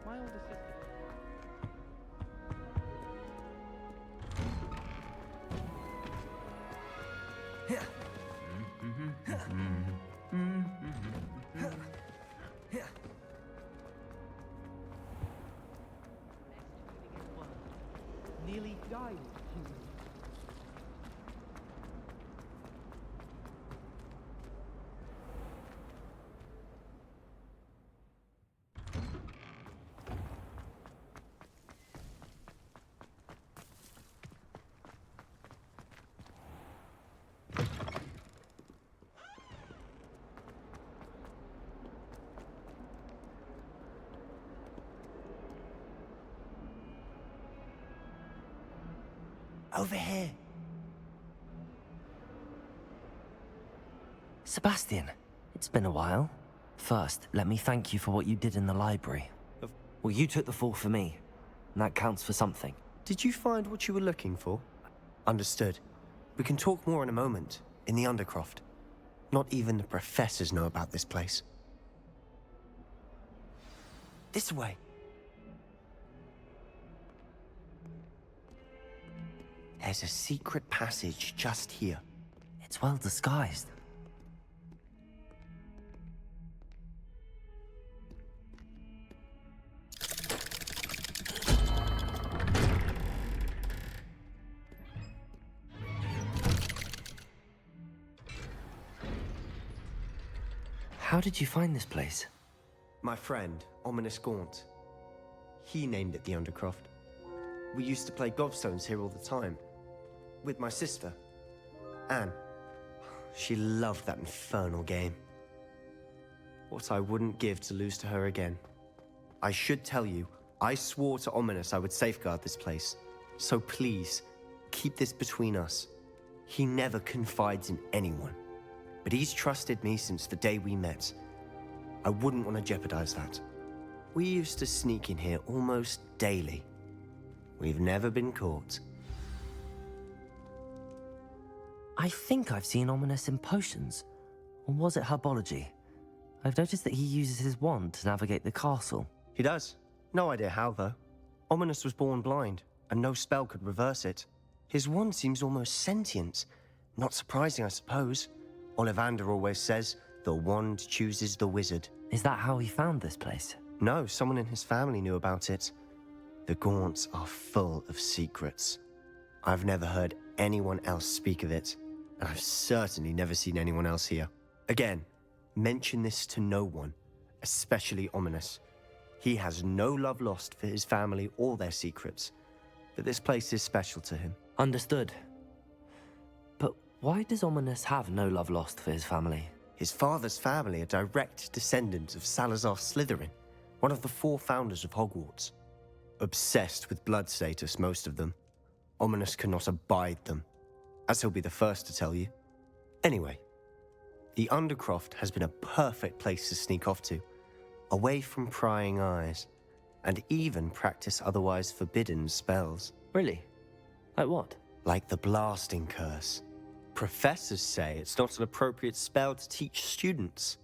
My older sister. Nearly died. Over here. Sebastian, it's been a while. First, let me thank you for what you did in the library. Well, you took the fall for me, and that counts for something. Did you find what you were looking for? Understood. We can talk more in a moment, in the Undercroft. Not even the professors know about this place. This way. There's a secret passage just here. It's well disguised. How did you find this place? My friend, Ominous Gaunt. He named it the Undercroft. We used to play gobstones here all the time. With my sister, Anne. She loved that infernal game. What I wouldn't give to lose to her again. I should tell you, I swore to Ominous I would safeguard this place. So please, keep this between us. He never confides in anyone. But he's trusted me since the day we met. I wouldn't want to jeopardize that. We used to sneak in here almost daily. We've never been caught. I think I've seen Ominous in potions. Or was it herbology? I've noticed that he uses his wand to navigate the castle. He does. No idea how, though. Ominous was born blind, and no spell could reverse it. His wand seems almost sentient. Not surprising, I suppose. Ollivander always says, the wand chooses the wizard. Is that how he found this place? No, someone in his family knew about it. The Gaunts are full of secrets. I've never heard anyone else speak of it, and I've certainly never seen anyone else here. Again, mention this to no one, especially ominous. He has no love lost for his family or their secrets, but this place is special to him. Understood. But why does Ominous have no love lost for his family? His father's family are direct descendants of Salazar Slytherin, one of the 4 founders of Hogwarts. Obsessed with blood status, most of them. Ominous cannot abide them, as he'll be the first to tell you. Anyway, the Undercroft has been a perfect place to sneak off to, away from prying eyes, and even practice otherwise forbidden spells. Really? Like what? Like the blasting curse. Professors say it's not an appropriate spell to teach students.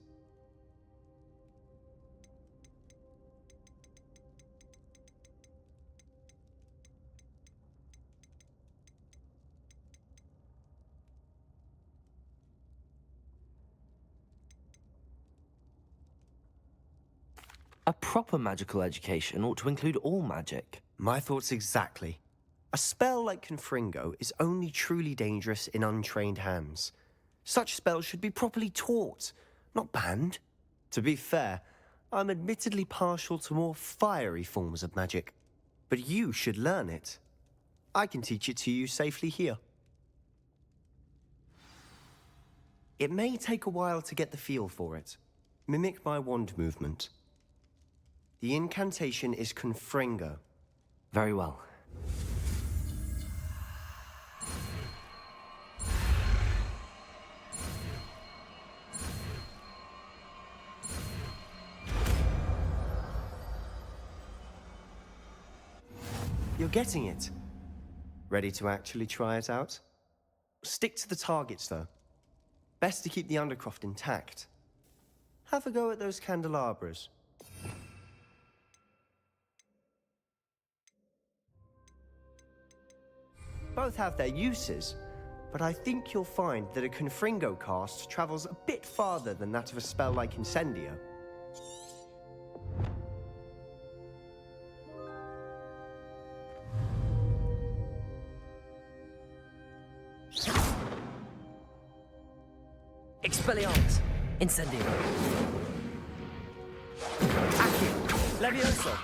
A proper magical education ought to include all magic. My thoughts exactly. A spell like Confringo is only truly dangerous in untrained hands. Such spells should be properly taught, not banned. To be fair, I'm admittedly partial to more fiery forms of magic. But you should learn it. I can teach it to you safely here. It may take a while to get the feel for it. Mimic my wand movement. The incantation is Confringo. Very well. You're getting it. Ready to actually try it out? Stick to the targets, though. Best to keep the Undercroft intact. Have a go at those candelabras. Both have their uses, but I think you'll find that a Confringo cast travels a bit farther than that of a spell like Incendio. Expelliarmus! Incendio! Accio! Levioso!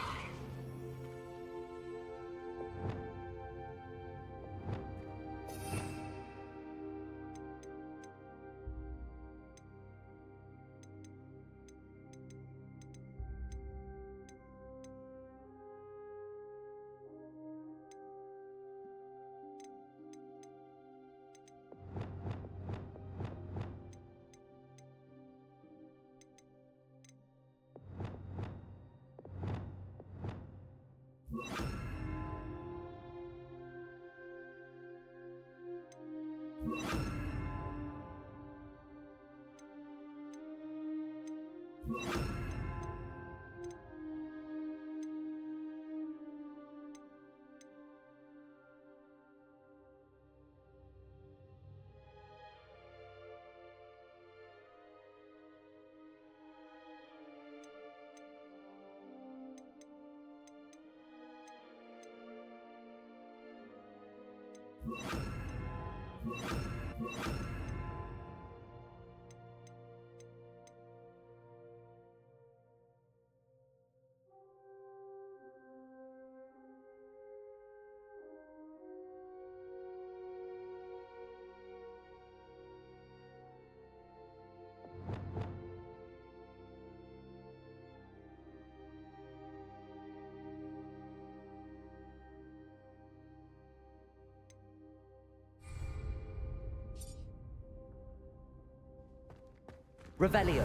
Revelio.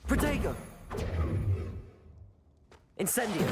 Protego! Incendio!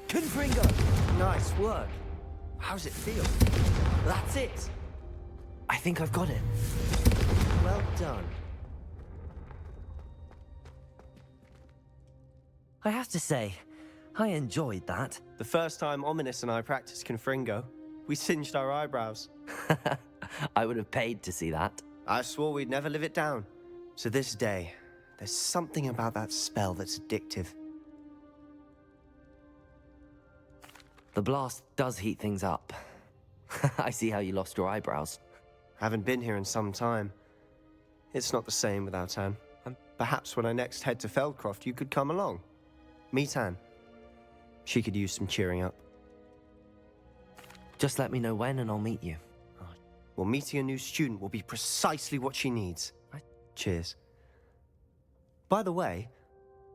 Confringo! Nice work. How's it feel? That's it. I think I've got it. Well done. I have to say, I enjoyed that. The first time Ominous and I practiced Confringo, we singed our eyebrows. I would have paid to see that. I swore we'd never live it down. To this day, there's something about that spell that's addictive. The blast does heat things up. I see how you lost your eyebrows. Haven't been here in some time. It's not the same without Anne. Perhaps when I next head to Feldcroft, you could come along. Meet Anne. She could use some cheering up. Just let me know when and I'll meet you. Well, meeting a new student will be precisely what she needs. Cheers. By the way,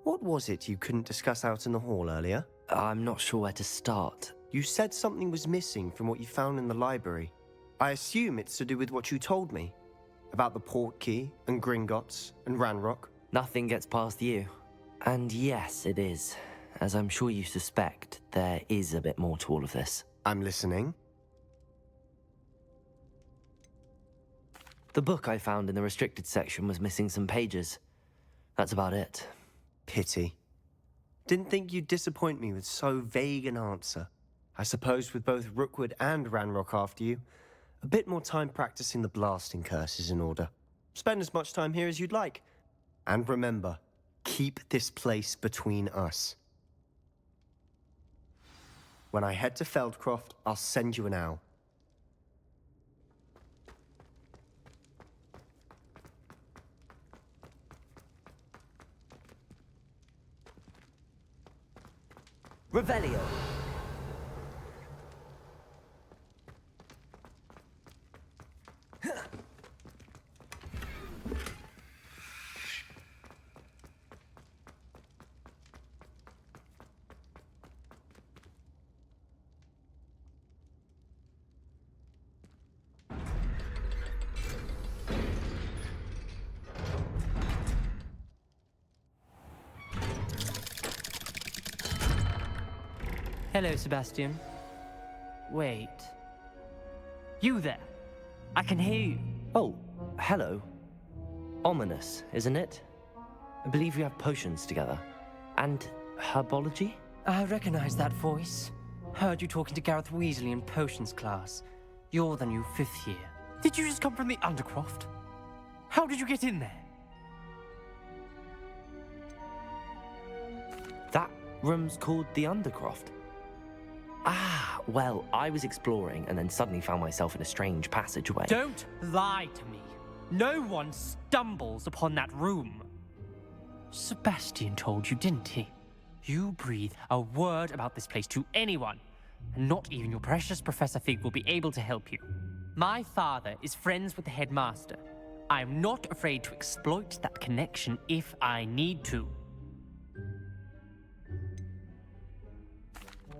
what was it you couldn't discuss out in the hall earlier? I'm not sure where to start. You said something was missing from what you found in the library. I assume it's to do with what you told me. About the port key, and Gringotts, and Ranrock. Nothing gets past you. And yes, it is. As I'm sure you suspect, there is a bit more to all of this. I'm listening. The book I found in the restricted section was missing some pages. That's about it. Pity. Didn't think you'd disappoint me with so vague an answer. I suppose with both Rookwood and Ranrock after you, a bit more time practicing the blasting curse is in order. Spend as much time here as you'd like. And remember, keep this place between us. When I head to Feldcroft, I'll send you an owl. Revelio. Hello, Sebastian. Wait. You there? I can hear you. Oh, hello. Ominous, isn't it? I believe we have potions together. And herbology? I recognize that voice. Heard you talking to Gareth Weasley in potions class. You're the new 5th year. Did you just come from the Undercroft? How did you get in there? That room's called the Undercroft. Ah, well, I was exploring and then suddenly found myself in a strange passageway. Don't lie to me. No one stumbles upon that room. Sebastian told you, didn't he? You breathe a word about this place to anyone, and not even your precious Professor Fig will be able to help you. My father is friends with the headmaster. I am not afraid to exploit that connection if I need to.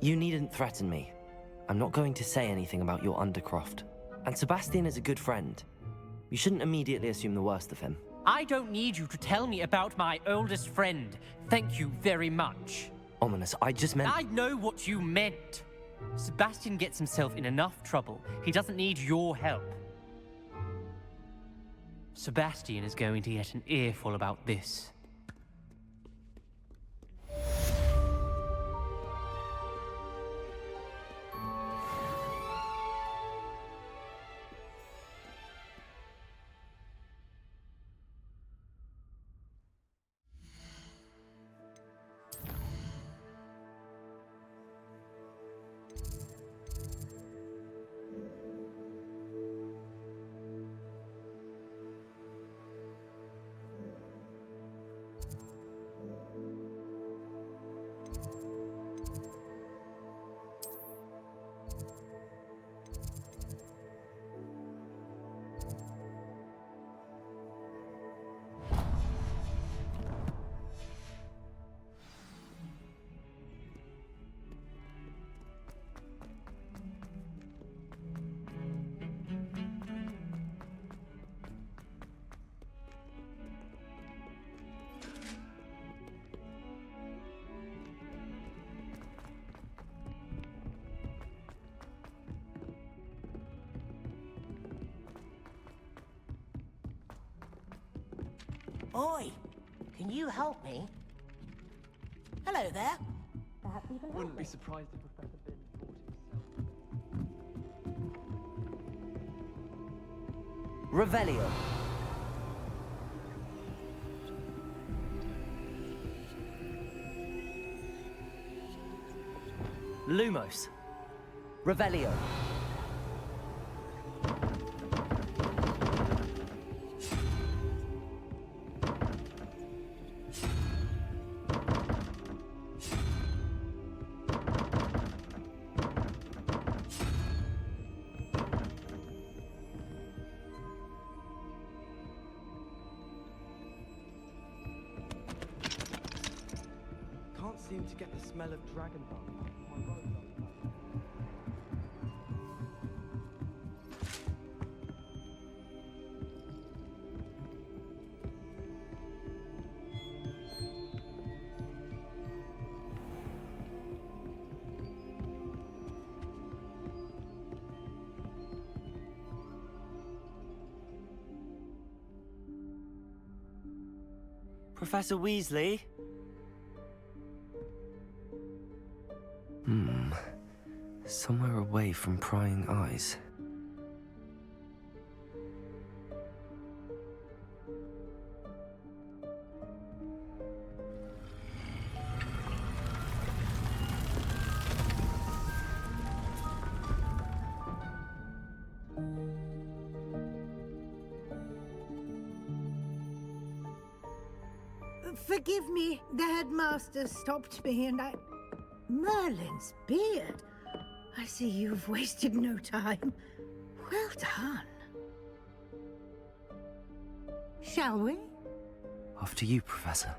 You needn't threaten me. I'm not going to say anything about your Undercroft. And Sebastian is a good friend. You shouldn't immediately assume the worst of him. I don't need you to tell me about my oldest friend. Thank you very much. Ominous, I just meant... I know what you meant. Sebastian gets himself in enough trouble. He doesn't need your help. Sebastian is going to get an earful about this. Oi, can you help me? Hello there. Wouldn't be surprised if Professor Bin bought himself. Revelio. Lumos. Revelio. Can't seem to get the smell of dragon bug. My road last night. Professor Weasley? Somewhere away from prying eyes. Forgive me, the headmaster stopped me and I... Merlin's beard. I see you've wasted no time. Well done. Shall we? After you, Professor.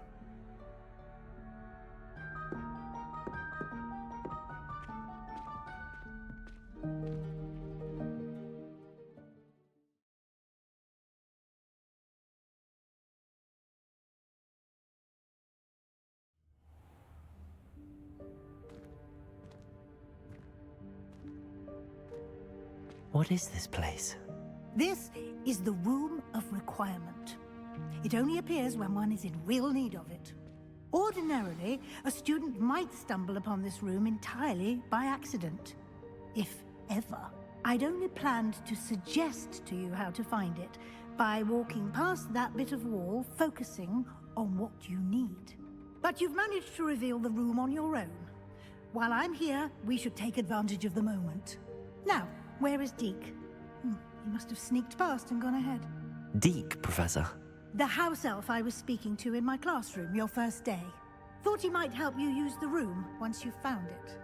What is this place? This is the Room of Requirement. It only appears when one is in real need of it. Ordinarily, a student might stumble upon this room entirely by accident. If ever. I'd only planned to suggest to you how to find it by walking past that bit of wall, focusing on what you need. But you've managed to reveal the room on your own. While I'm here, we should take advantage of the moment. Now, where is Deke? He must have sneaked past and gone ahead. Deke, Professor. The house elf I was speaking to in my classroom your first day. Thought he might help you use the room once you found it.